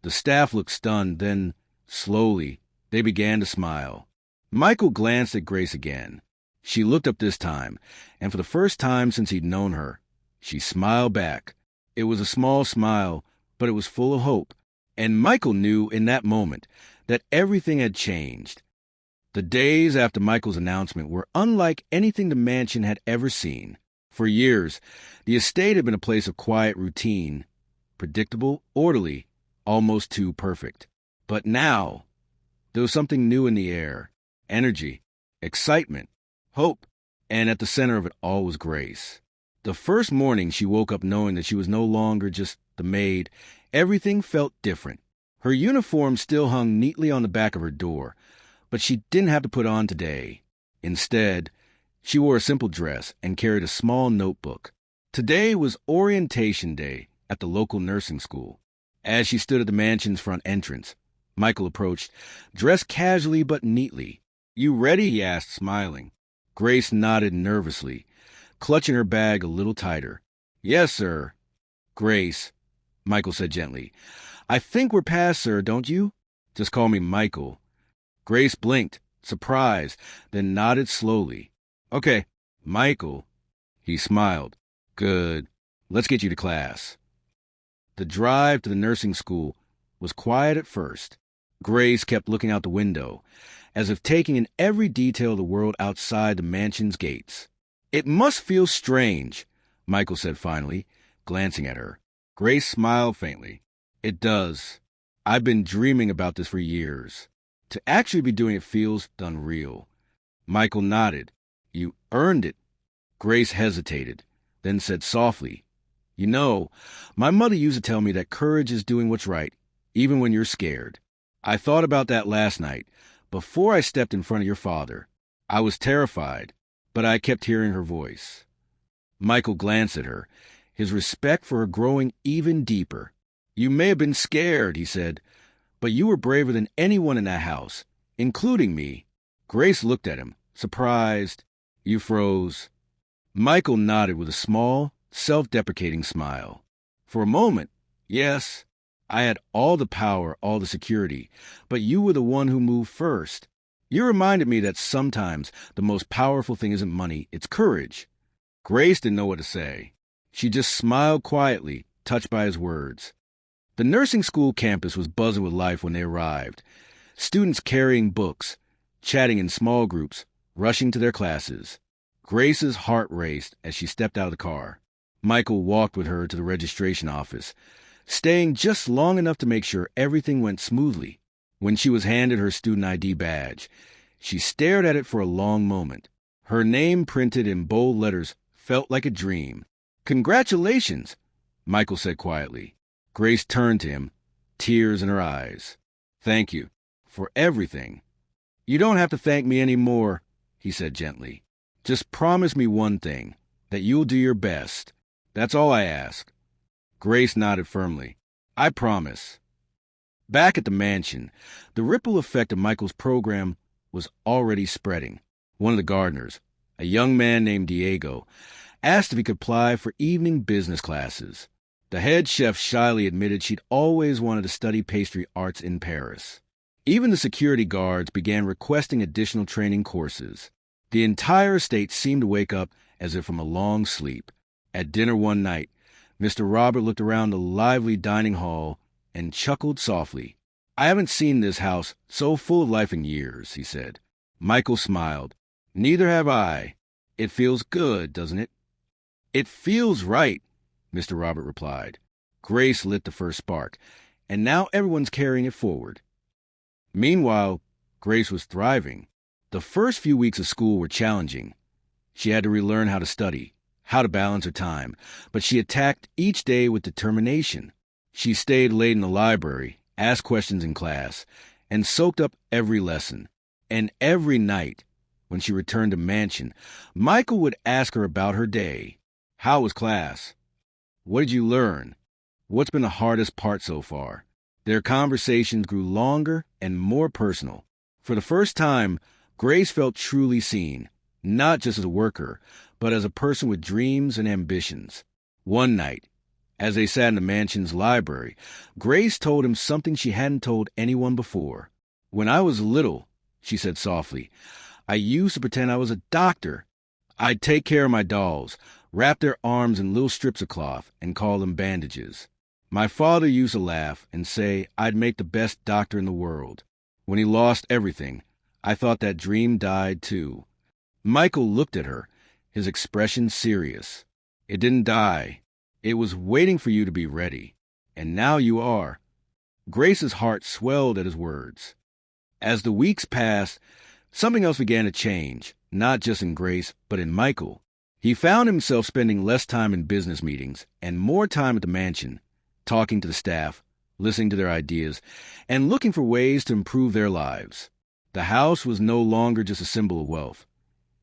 The staff looked stunned, then, slowly, they began to smile. Michael glanced at Grace again. She looked up this time, and for the first time since he'd known her, she smiled back. It was a small smile, but it was full of hope. And Michael knew in that moment that everything had changed. The days after Michael's announcement were unlike anything the mansion had ever seen. For years, the estate had been a place of quiet routine, predictable, orderly, almost too perfect. But now, there was something new in the air. Energy, excitement, hope, and at the center of it all was Grace. The first morning she woke up knowing that she was no longer just the maid. Everything felt different. Her uniform still hung neatly on the back of her door, but she didn't have to put on today. Instead, she wore a simple dress and carried a small notebook. Today was orientation day at the local nursing school. As she stood at the mansion's front entrance, Michael approached, dressed casually but neatly. You ready? He asked, smiling. Grace nodded nervously, clutching her bag a little tighter. Yes, sir. Grace, Michael said gently. I think we're past, sir, don't you? Just call me Michael. Grace blinked, surprised, then nodded slowly. Okay, Michael. He smiled. Good. Let's get you to class. The drive to the nursing school was quiet at first. Grace kept looking out the window, as if taking in every detail of the world outside the mansion's gates. It must feel strange, Michael said finally, glancing at her. Grace smiled faintly. It does. I've been dreaming about this for years. To actually be doing it feels unreal. Michael nodded. You earned it. Grace hesitated, then said softly, You know, my mother used to tell me that courage is doing what's right, even when you're scared. I thought about that last night, before I stepped in front of your father. I was terrified, but I kept hearing her voice. Michael glanced at her, his respect for her growing even deeper. You may have been scared, he said, but you were braver than anyone in that house, including me. Grace looked at him, surprised. You froze. Michael nodded with a small, self-deprecating smile. For a moment, yes, I had all the power, all the security, but you were the one who moved first. You reminded me that sometimes the most powerful thing isn't money, it's courage. Grace didn't know what to say. She just smiled quietly, touched by his words. The nursing school campus was buzzing with life when they arrived. Students carrying books, chatting in small groups, rushing to their classes. Grace's heart raced as she stepped out of the car. Michael walked with her to the registration office, staying just long enough to make sure everything went smoothly. When she was handed her student ID badge, she stared at it for a long moment. Her name printed in bold letters felt like a dream. Congratulations, Michael said quietly. Grace turned to him, tears in her eyes. Thank you for everything. You don't have to thank me anymore, he said gently. Just promise me one thing, that you'll do your best. That's all I ask. Grace nodded firmly. I promise. Back at the mansion, the ripple effect of Michael's program was already spreading. One of the gardeners, a young man named Diego, asked if he could apply for evening business classes. The head chef shyly admitted she'd always wanted to study pastry arts in Paris. Even the security guards began requesting additional training courses. The entire estate seemed to wake up as if from a long sleep. At dinner one night, Mr. Robert looked around the lively dining hall and chuckled softly. I haven't seen this house so full of life in years, he said. Michael smiled. Neither have I. It feels good, doesn't it? It feels right, Mr. Robert replied. Grace lit the first spark, and now everyone's carrying it forward. Meanwhile, Grace was thriving. The first few weeks of school were challenging. She had to relearn how to study, how to balance her time, but she attacked each day with determination. She stayed late in the library, asked questions in class, and soaked up every lesson. And every night, when she returned to mansion, Michael would ask her about her day. How was class? What did you learn? What's been the hardest part so far? Their conversations grew longer and more personal. For the first time, Grace felt truly seen, not just as a worker, but as a person with dreams and ambitions. One night, as they sat in the mansion's library, Grace told him something she hadn't told anyone before. When I was little, she said softly, I used to pretend I was a doctor. I'd take care of my dolls, wrap their arms in little strips of cloth, and call them bandages. My father used to laugh and say I'd make the best doctor in the world. When he lost everything, I thought that dream died too. Michael looked at her, his expression serious. It didn't die. It was waiting for you to be ready. And now you are. Grace's heart swelled at his words. As the weeks passed, something else began to change, not just in Grace, but in Michael. He found himself spending less time in business meetings and more time at the mansion, talking to the staff, listening to their ideas, and looking for ways to improve their lives. The house was no longer just a symbol of wealth.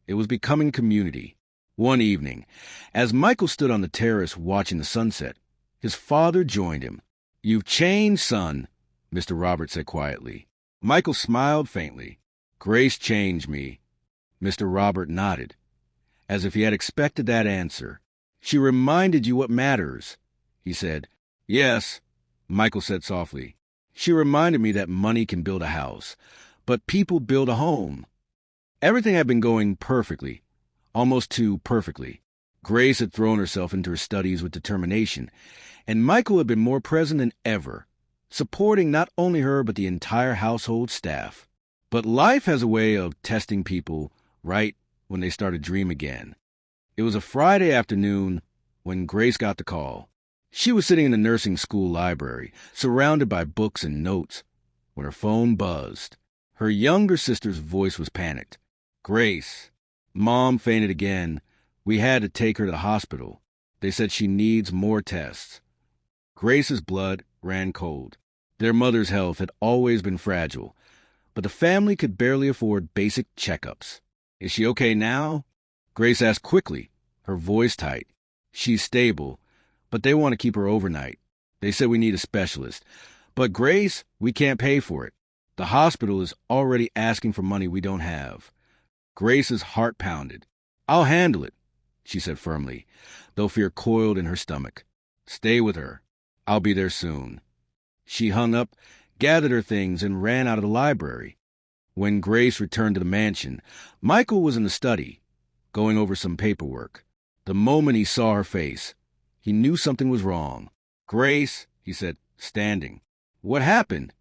It was becoming community. One evening, as Michael stood on the terrace watching the sunset, his father joined him. You've changed, son, Mr. Robert said quietly. Michael smiled faintly. Grace changed me. Mr. Robert nodded, as if he had expected that answer. She reminded you what matters, he said. Yes, Michael said softly. She reminded me that money can build a house, but people build a home. Everything had been going perfectly, almost too perfectly. Grace had thrown herself into her studies with determination, and Michael had been more present than ever, supporting not only her but the entire household staff. But life has a way of testing people right when they start to dream again. It was a Friday afternoon when Grace got the call. She was sitting in the nursing school library, surrounded by books and notes, when her phone buzzed. Her younger sister's voice was panicked. "Grace, Mom fainted again. We had to take her to the hospital. They said she needs more tests." Grace's blood ran cold. Their mother's health had always been fragile, but the family could barely afford basic checkups. "Is she okay now?" Grace asked quickly, her voice tight. "She's stable, but they want to keep her overnight. They said we need a specialist. But Grace, we can't pay for it. The hospital is already asking for money we don't have." Grace's heart pounded. "I'll handle it," she said firmly, though fear coiled in her stomach. "Stay with her. I'll be there soon." She hung up, gathered her things, and ran out of the library. When Grace returned to the mansion, Michael was in the study, going over some paperwork. The moment he saw her face, he knew something was wrong. "Grace," he said, standing. "What happened?"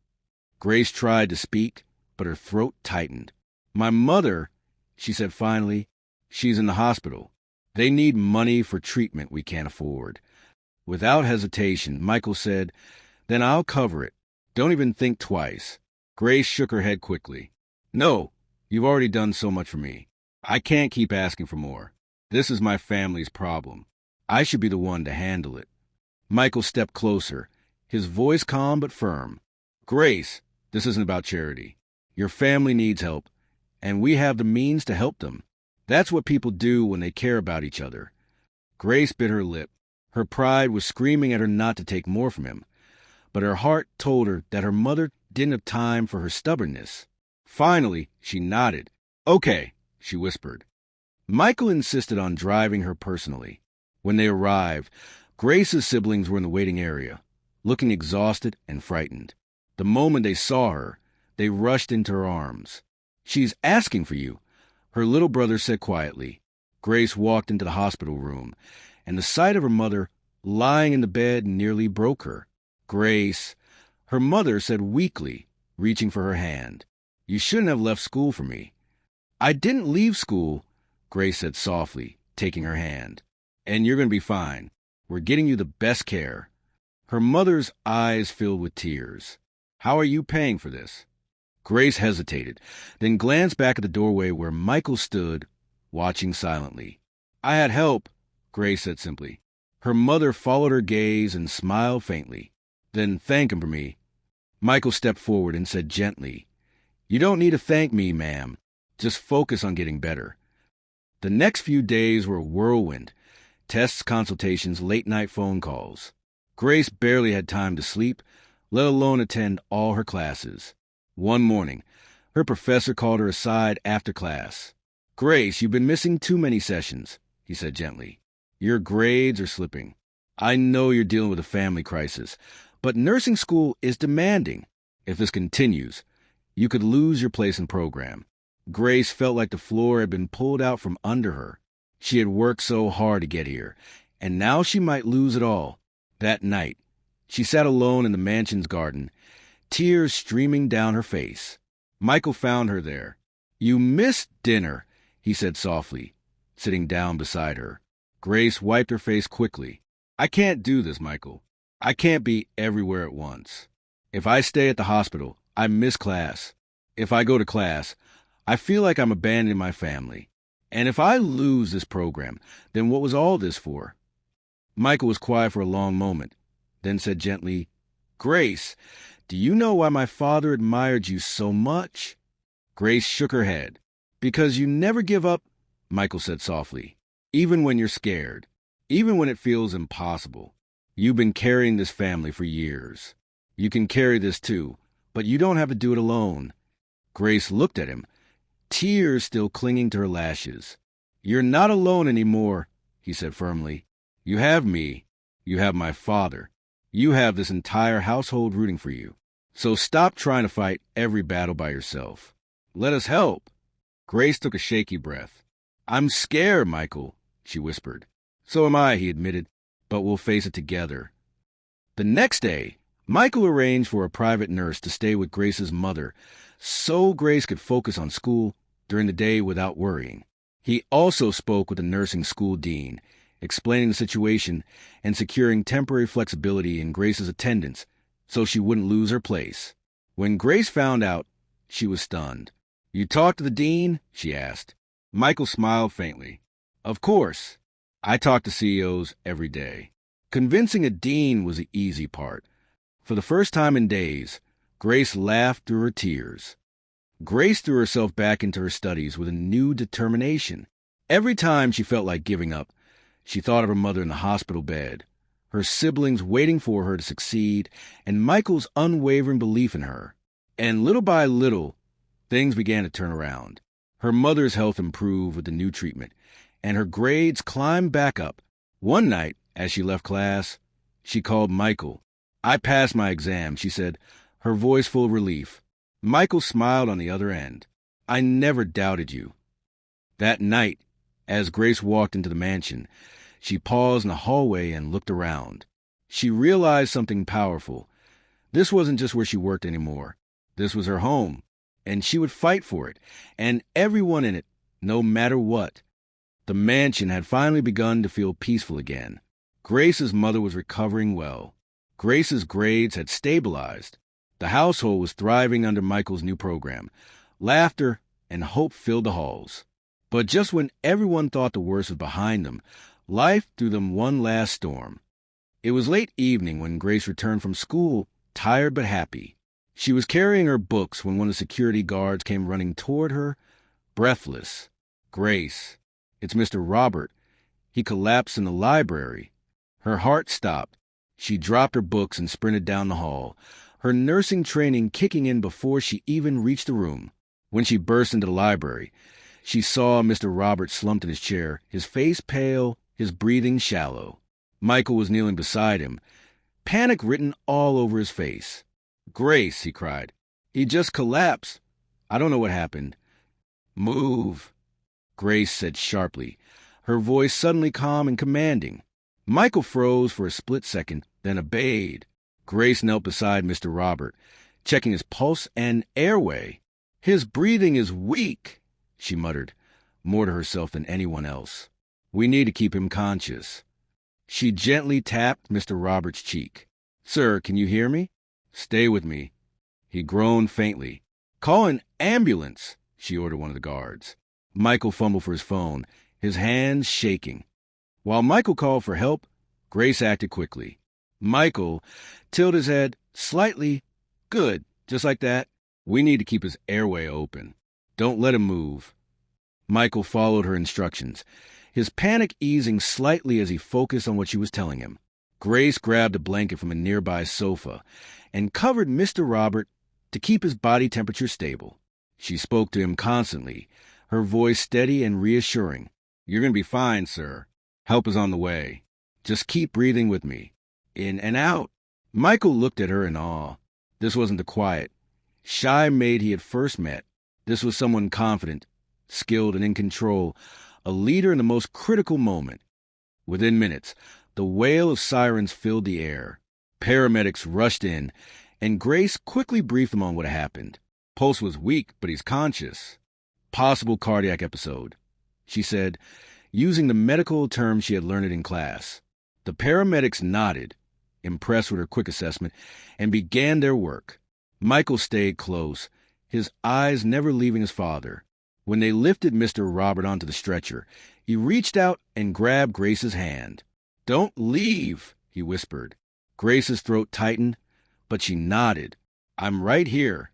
Grace tried to speak, but her throat tightened. "My mother," she said finally, "she's in the hospital. They need money for treatment we can't afford." Without hesitation, Michael said, "Then I'll cover it. Don't even think twice." Grace shook her head quickly. "No, you've already done so much for me. I can't keep asking for more. This is my family's problem. I should be the one to handle it." Michael stepped closer, his voice calm but firm. "Grace, this isn't about charity. Your family needs help, and we have the means to help them. That's what people do when they care about each other." Grace bit her lip. Her pride was screaming at her not to take more from him, but her heart told her that her mother didn't have time for her stubbornness. Finally, she nodded. "Okay," she whispered. Michael insisted on driving her personally. When they arrived, Grace's siblings were in the waiting area, looking exhausted and frightened. The moment they saw her, they rushed into her arms. "She's asking for you," her little brother said quietly. Grace walked into the hospital room, and the sight of her mother lying in the bed nearly broke her. "Grace," her mother said weakly, reaching for her hand. "You shouldn't have left school for me." "I didn't leave school," Grace said softly, taking her hand. "And you're going to be fine. We're getting you the best care." Her mother's eyes filled with tears. "How are you paying for this?" Grace hesitated, then glanced back at the doorway where Michael stood, watching silently. "I had help," Grace said simply. Her mother followed her gaze and smiled faintly. "Then thank him for me." Michael stepped forward and said gently, "You don't need to thank me, ma'am. Just focus on getting better." The next few days were a whirlwind. Tests, consultations, late-night phone calls. Grace barely had time to sleep, let alone attend all her classes. One morning, her professor called her aside after class. "Grace, you've been missing too many sessions," he said gently. "Your grades are slipping. I know you're dealing with a family crisis, but nursing school is demanding. If this continues, you could lose your place in program." Grace felt like the floor had been pulled out from under her. She had worked so hard to get here, and now she might lose it all. That night, she sat alone in the mansion's garden, tears streaming down her face. Michael found her there. "You missed dinner," he said softly, sitting down beside her. Grace wiped her face quickly. "I can't do this, Michael. I can't be everywhere at once. If I stay at the hospital, I miss class. If I go to class, I feel like I'm abandoning my family. And if I lose this program, then what was all this for?" Michael was quiet for a long moment, then said gently, "Grace, do you know why my father admired you so much?" Grace shook her head. "Because you never give up," Michael said softly, "even when you're scared, even when it feels impossible. You've been carrying this family for years. You can carry this too, but you don't have to do it alone." Grace looked at him, tears still clinging to her lashes. "You're not alone anymore," he said firmly. "You have me. You have my father. You have this entire household rooting for you. So stop trying to fight every battle by yourself. Let us help." Grace took a shaky breath. I'm scared, Michael, she whispered. So am I, he admitted, but we'll face it together. The next day, Michael arranged for a private nurse to stay with Grace's mother so Grace could focus on school during the day without worrying. He also spoke with the nursing school dean, explaining the situation and securing temporary flexibility in Grace's attendance so she wouldn't lose her place. When Grace found out, she was stunned. You talked to the dean? She asked. Michael smiled faintly. Of course. I talk to CEOs every day. Convincing a dean was the easy part. For the first time in days, Grace laughed through her tears. Grace threw herself back into her studies with a new determination. Every time she felt like giving up, she thought of her mother in the hospital bed, her siblings waiting for her to succeed, and Michael's unwavering belief in her. And little by little, things began to turn around. Her mother's health improved with the new treatment, and her grades climbed back up. One night, as she left class, she called Michael. I passed my exam, she said, her voice full of relief. Michael smiled on the other end. I never doubted you. That night, as Grace walked into the mansion, she paused in the hallway and looked around. She realized something powerful. This wasn't just where she worked anymore. This was her home, and she would fight for it, and everyone in it, no matter what. The mansion had finally begun to feel peaceful again. Grace's mother was recovering well. Grace's grades had stabilized. The household was thriving under Michael's new program. Laughter and hope filled the halls. But just when everyone thought the worst was behind them, life threw them one last storm. It was late evening when Grace returned from school, tired but happy. She was carrying her books when one of the security guards came running toward her, breathless. Grace, it's Mr. Robert. He collapsed in the library. Her heart stopped. She dropped her books and sprinted down the hall, her nursing training kicking in before she even reached the room. When she burst into the library, she saw Mr. Robert slumped in his chair, his face pale, his breathing shallow. Michael was kneeling beside him, panic written all over his face. Grace, he cried. He just collapsed. I don't know what happened. Move, Grace said sharply, her voice suddenly calm and commanding. Michael froze for a split second, then obeyed. Grace knelt beside Mr. Robert, checking his pulse and airway. His breathing is weak, she muttered, more to herself than anyone else. We need to keep him conscious. She gently tapped Mr. Robert's cheek. Sir, can you hear me? Stay with me. He groaned faintly. Call an ambulance, she ordered one of the guards. Michael fumbled for his phone, his hands shaking. While Michael called for help, Grace acted quickly. Michael tilted his head slightly. Good, just like that. We need to keep his airway open. Don't let him move. Michael followed her instructions, his panic easing slightly as he focused on what she was telling him. Grace grabbed a blanket from a nearby sofa and covered Mr. Robert to keep his body temperature stable. She spoke to him constantly, her voice steady and reassuring. You're going to be fine, sir. Help is on the way. Just keep breathing with me. In and out. Michael looked at her in awe. This wasn't the quiet, shy maid he had first met. This was someone confident, skilled, and in control, a leader in the most critical moment. Within minutes, the wail of sirens filled the air. Paramedics rushed in, and Grace quickly briefed them on what had happened. Pulse was weak, but he's conscious. Possible cardiac episode, she said, using the medical term she had learned in class. The paramedics nodded, impressed with her quick assessment, and began their work. Michael stayed close, his eyes never leaving his father. When they lifted Mr. Robert onto the stretcher, he reached out and grabbed Grace's hand. Don't leave, he whispered. Grace's throat tightened, but she nodded. I'm right here.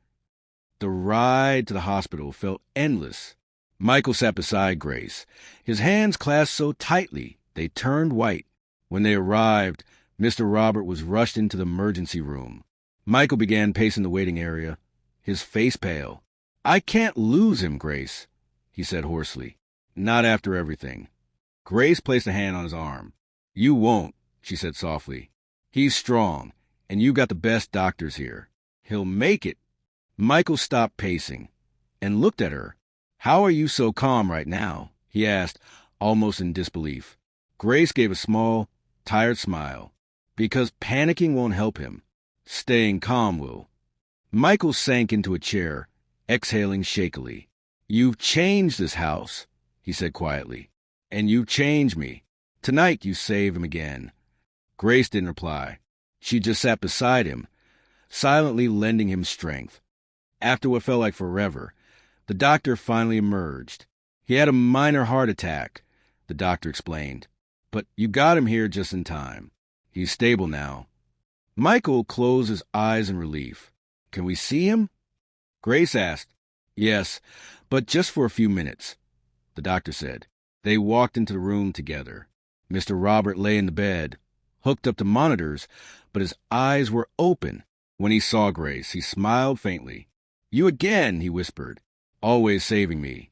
The ride to the hospital felt endless. Michael sat beside Grace, his hands clasped so tightly they turned white. When they arrived, Mr. Robert was rushed into the emergency room. Michael began pacing the waiting area, his face pale. I can't lose him, Grace, he said hoarsely. Not after everything. Grace placed a hand on his arm. You won't, she said softly. He's strong, and you got the best doctors here. He'll make it. Michael stopped pacing and looked at her. How are you so calm right now? he asked, almost in disbelief. Grace gave a small, tired smile. Because panicking won't help him. Staying calm will. Michael sank into a chair, exhaling shakily. You've changed this house, he said quietly. And you've changed me. Tonight you save him again. Grace didn't reply. She just sat beside him, silently lending him strength. After what felt like forever, the doctor finally emerged. He had a minor heart attack, the doctor explained. But you got him here just in time. He's stable now. Michael closed his eyes in relief. Can we see him? Grace asked. Yes, but just for a few minutes, the doctor said. They walked into the room together. Mr. Robert lay in the bed, hooked up to monitors, but his eyes were open. When he saw Grace, he smiled faintly. You again, he whispered. Always saving me.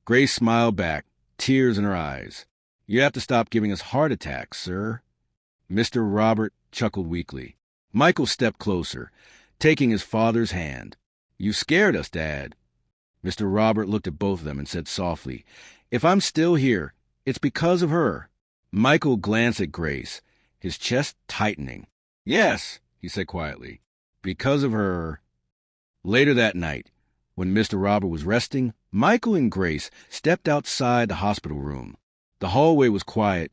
Grace smiled back, tears in her eyes. You have to stop giving us heart attacks, sir. Mr. Robert chuckled weakly. Michael stepped closer, taking his father's hand. You scared us, Dad. Mr. Robert looked at both of them and said softly, If I'm still here, it's because of her. Michael glanced at Grace, his chest tightening. Yes, he said quietly, because of her. Later that night, when Mr. Robert was resting, Michael and Grace stepped outside the hospital room. The hallway was quiet,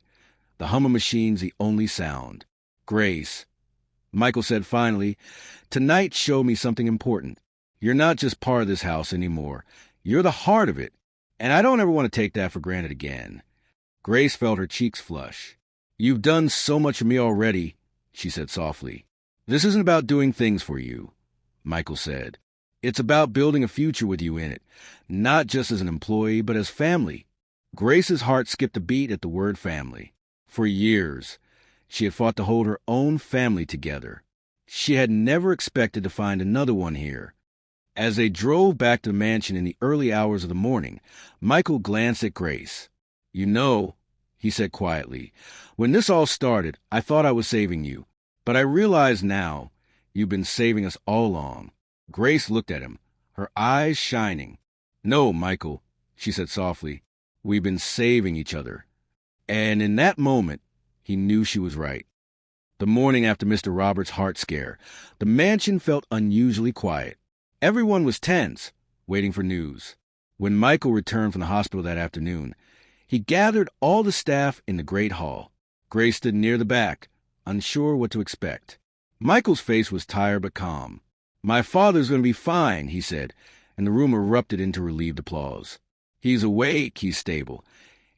the hum of machines the only sound. Grace, Michael said finally, tonight showed me something important. You're not just part of this house anymore. You're the heart of it, and I don't ever want to take that for granted again. Grace felt her cheeks flush. You've done so much for me already, she said softly. This isn't about doing things for you, Michael said. It's about building a future with you in it, not just as an employee, but as family. Grace's heart skipped a beat at the word family. For years, she had fought to hold her own family together. She had never expected to find another one here. As they drove back to the mansion in the early hours of the morning, Michael glanced at Grace. You know, he said quietly, when this all started, I thought I was saving you. But I realize now you've been saving us all along. Grace looked at him, her eyes shining. No, Michael, she said softly, we've been saving each other. And in that moment, he knew she was right. The morning after Mr. Roberts' heart scare, the mansion felt unusually quiet. Everyone was tense, waiting for news. When Michael returned from the hospital that afternoon, he gathered all the staff in the great hall. Grace stood near the back, unsure what to expect. Michael's face was tired but calm. My father's going to be fine, he said, and the room erupted into relieved applause. He's awake, he's stable,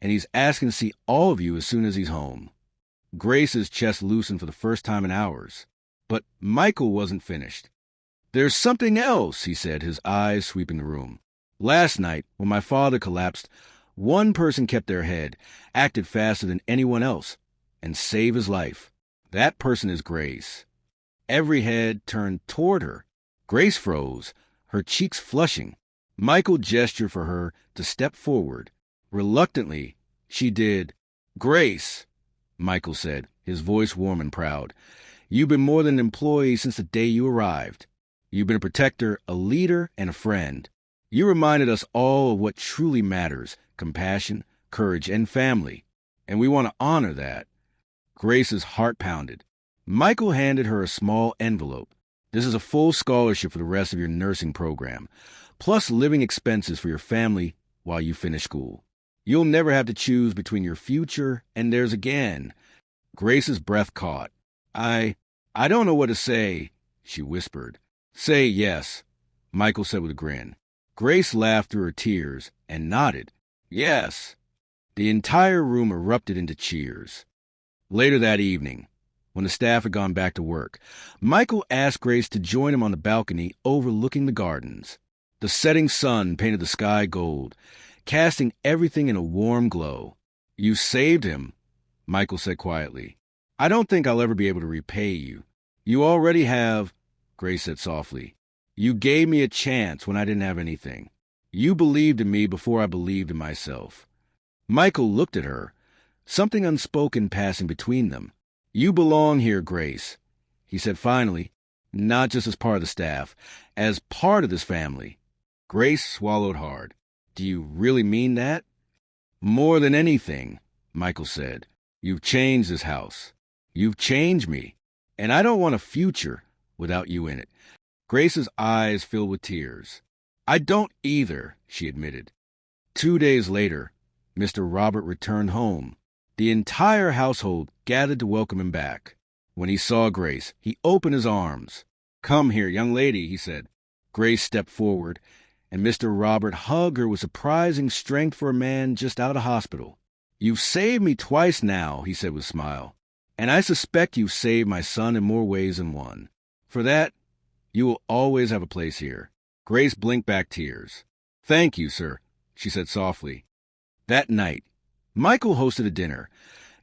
and he's asking to see all of you as soon as he's home. Grace's chest loosened for the first time in hours. But Michael wasn't finished. There's something else, he said, his eyes sweeping the room. Last night, when my father collapsed, one person kept their head, acted faster than anyone else, and saved his life. That person is Grace. Every head turned toward her. Grace froze, her cheeks flushing. Michael gestured for her to step forward. Reluctantly, she did. Grace, Michael said, his voice warm and proud. You've been more than an employee since the day you arrived. You've been a protector, a leader, and a friend. You reminded us all of what truly matters, compassion, courage, and family. And we want to honor that. Grace's heart pounded. Michael handed her a small envelope. This is a full scholarship for the rest of your nursing program, plus living expenses for your family while you finish school. You'll never have to choose between your future and theirs again. Grace's breath caught. I don't know what to say, she whispered. Say yes, Michael said with a grin. Grace laughed through her tears and nodded. Yes. The entire room erupted into cheers. Later that evening, when the staff had gone back to work, Michael asked Grace to join him on the balcony overlooking the gardens. The setting sun painted the sky gold, casting everything in a warm glow. You saved him, Michael said quietly. I don't think I'll ever be able to repay you. You already have, Grace said softly. You gave me a chance when I didn't have anything. You believed in me before I believed in myself. Michael looked at her, something unspoken passing between them. You belong here, Grace, he said finally, not just as part of the staff, as part of this family. Grace swallowed hard. Do you really mean that? "More than anything," Michael said, "you've changed this house. You've changed me, and I don't want a future without you in it." Grace's eyes filled with tears. "I don't either," she admitted. 2 days later, Mr. Robert returned home. The entire household gathered to welcome him back. When he saw Grace, he opened his arms. "Come here, young lady," he said. Grace stepped forward, and Mr. Robert hugged her with surprising strength for a man just out of hospital. "You've saved me twice now," he said with a smile, "and I suspect you've saved my son in more ways than one. For that, you will always have a place here." Grace blinked back tears. "Thank you, sir," she said softly. That night, Michael hosted a dinner,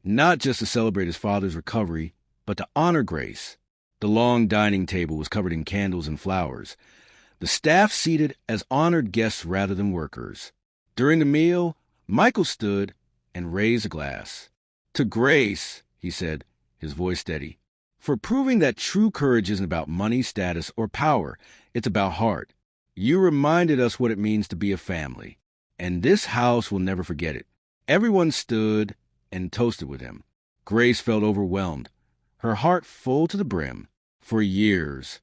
not just to celebrate his father's recovery, but to honor Grace. The long dining table was covered in candles and flowers. The staff seated as honored guests rather than workers. During the meal, Michael stood and raised a glass. "To Grace," he said, his voice steady, "for proving that true courage isn't about money, status, or power. It's about heart. You reminded us what it means to be a family, and this house will never forget it." Everyone stood and toasted with him. Grace felt overwhelmed, her heart full to the brim. For years,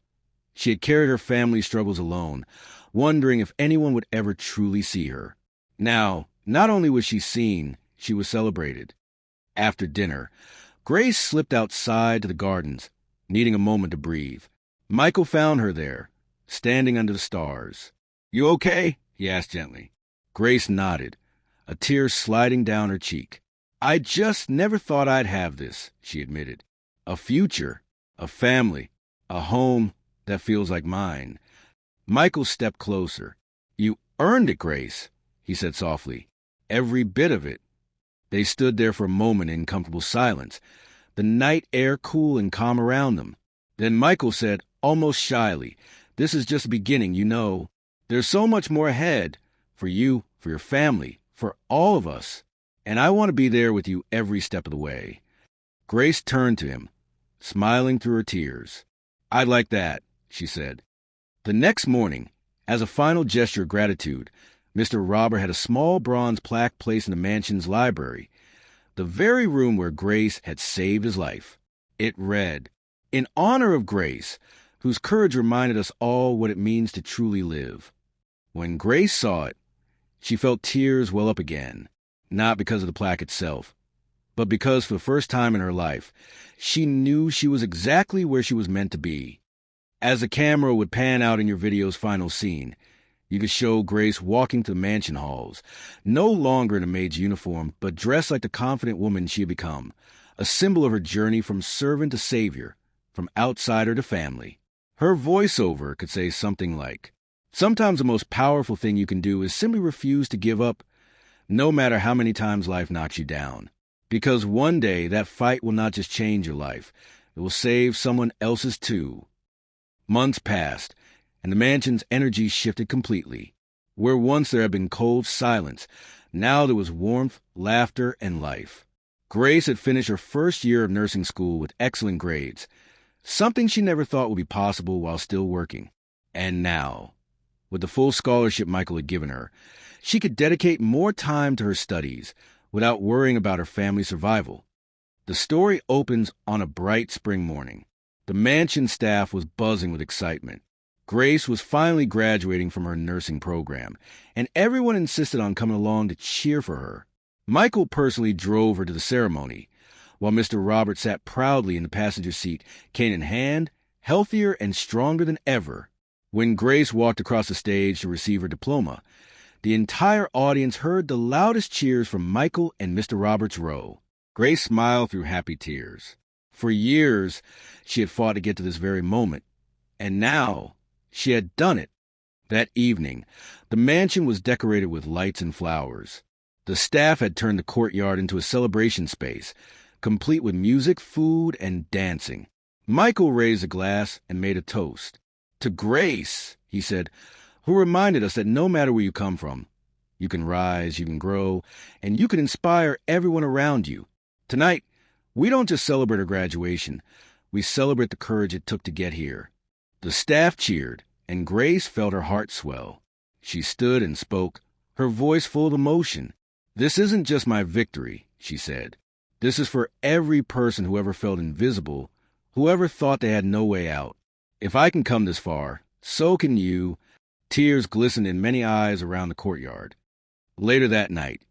she had carried her family's struggles alone, wondering if anyone would ever truly see her. Now, not only was she seen, she was celebrated. After dinner, Grace slipped outside to the gardens, needing a moment to breathe. Michael found her there, standing under the stars. "You okay?" he asked gently. Grace nodded, a tear sliding down her cheek. "I just never thought I'd have this," she admitted. "A future, a family, a home that feels like mine." Michael stepped closer. "You earned it, Grace," he said softly. "Every bit of it." They stood there for a moment in comfortable silence, the night air cool and calm around them. Then Michael said, almost shyly, "This is just the beginning, you know. There's so much more ahead, for you, for your family, for all of us. And I want to be there with you every step of the way." Grace turned to him, smiling through her tears. "I'd like that," she said. The next morning, as a final gesture of gratitude, Mr. Robert had a small bronze plaque placed in the mansion's library, the very room where Grace had saved his life. It read, "In honor of Grace, whose courage reminded us all what it means to truly live." When Grace saw it, she felt tears well up again, not because of the plaque itself, but because for the first time in her life, she knew she was exactly where she was meant to be. As the camera would pan out in your video's final scene, you could show Grace walking to the mansion halls, no longer in a maid's uniform, but dressed like the confident woman she had become, a symbol of her journey from servant to savior, from outsider to family. Her voiceover could say something like, "Sometimes the most powerful thing you can do is simply refuse to give up, no matter how many times life knocks you down. Because one day that fight will not just change your life, it will save someone else's too." Months passed, and the mansion's energy shifted completely. Where once there had been cold silence, now there was warmth, laughter, and life. Grace had finished her first year of nursing school with excellent grades, something she never thought would be possible while still working. And now, with the full scholarship Michael had given her, she could dedicate more time to her studies without worrying about her family's survival. The story opens on a bright spring morning. The mansion staff was buzzing with excitement. Grace was finally graduating from her nursing program, and everyone insisted on coming along to cheer for her. Michael personally drove her to the ceremony, while Mr. Robert sat proudly in the passenger seat, cane in hand, healthier and stronger than ever. When Grace walked across the stage to receive her diploma, the entire audience heard the loudest cheers from Michael and Mr. Robert's row. Grace smiled through happy tears. For years, she had fought to get to this very moment, and now she had done it. That evening, the mansion was decorated with lights and flowers. The staff had turned the courtyard into a celebration space, complete with music, food, and dancing. Michael raised a glass and made a toast. "To Grace," he said, "who reminded us that no matter where you come from, you can rise, you can grow, and you can inspire everyone around you. Tonight, we don't just celebrate her graduation, we celebrate the courage it took to get here." The staff cheered, and Grace felt her heart swell. She stood and spoke, her voice full of emotion. "This isn't just my victory," she said. "This is for every person who ever felt invisible, whoever thought they had no way out. If I can come this far, so can you." Tears glistened in many eyes around the courtyard. Later that night,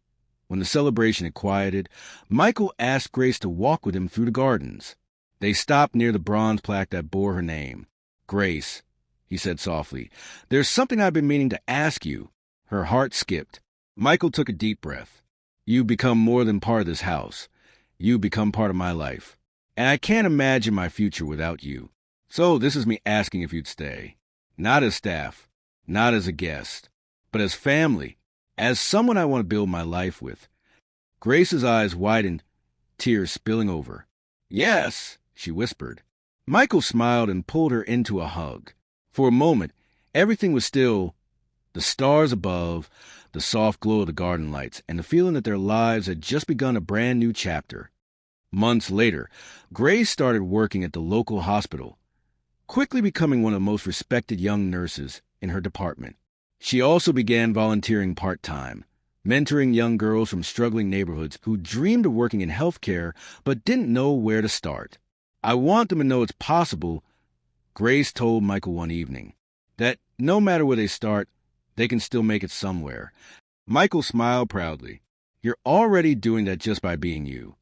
when the celebration had quieted, Michael asked Grace to walk with him through the gardens. They stopped near the bronze plaque that bore her name. "Grace," he said softly, "there's something I've been meaning to ask you." Her heart skipped. Michael took a deep breath. "You've become more than part of this house. You've become part of my life. And I can't imagine my future without you. So this is me asking if you'd stay. Not as staff, not as a guest, but as family, as someone I want to build my life with." Grace's eyes widened, tears spilling over. "Yes," she whispered. Michael smiled and pulled her into a hug. For a moment, everything was still: the stars above, the soft glow of the garden lights, and the feeling that their lives had just begun a brand new chapter. Months later, Grace started working at the local hospital, quickly becoming one of the most respected young nurses in her department. She also began volunteering part-time, mentoring young girls from struggling neighborhoods who dreamed of working in healthcare but didn't know where to start. "I want them to know it's possible," Grace told Michael one evening, "that no matter where they start, they can still make it somewhere." Michael smiled proudly. "You're already doing that just by being you."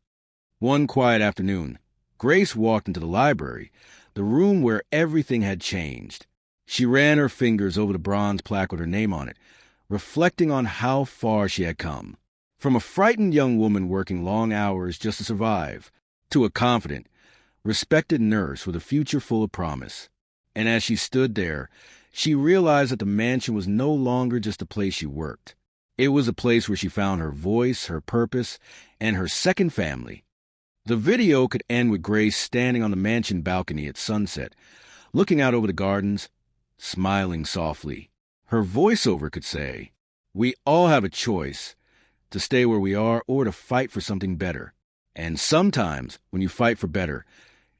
One quiet afternoon, Grace walked into the library, the room where everything had changed. She ran her fingers over the bronze plaque with her name on it, reflecting on how far she had come. From a frightened young woman working long hours just to survive, to a confident, respected nurse with a future full of promise. And as she stood there, she realized that the mansion was no longer just a place she worked. It was a place where she found her voice, her purpose, and her second family. The video could end with Grace standing on the mansion balcony at sunset, looking out over the gardens, smiling softly. Her voiceover could say, "We all have a choice, to stay where we are or to fight for something better. And sometimes, when you fight for better,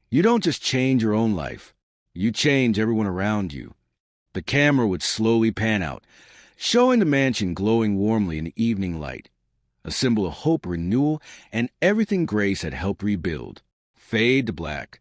you don't just change your own life, you change everyone around you." The camera would slowly pan out, showing the mansion glowing warmly in the evening light, a symbol of hope, renewal, and everything Grace had helped rebuild. Fade to black.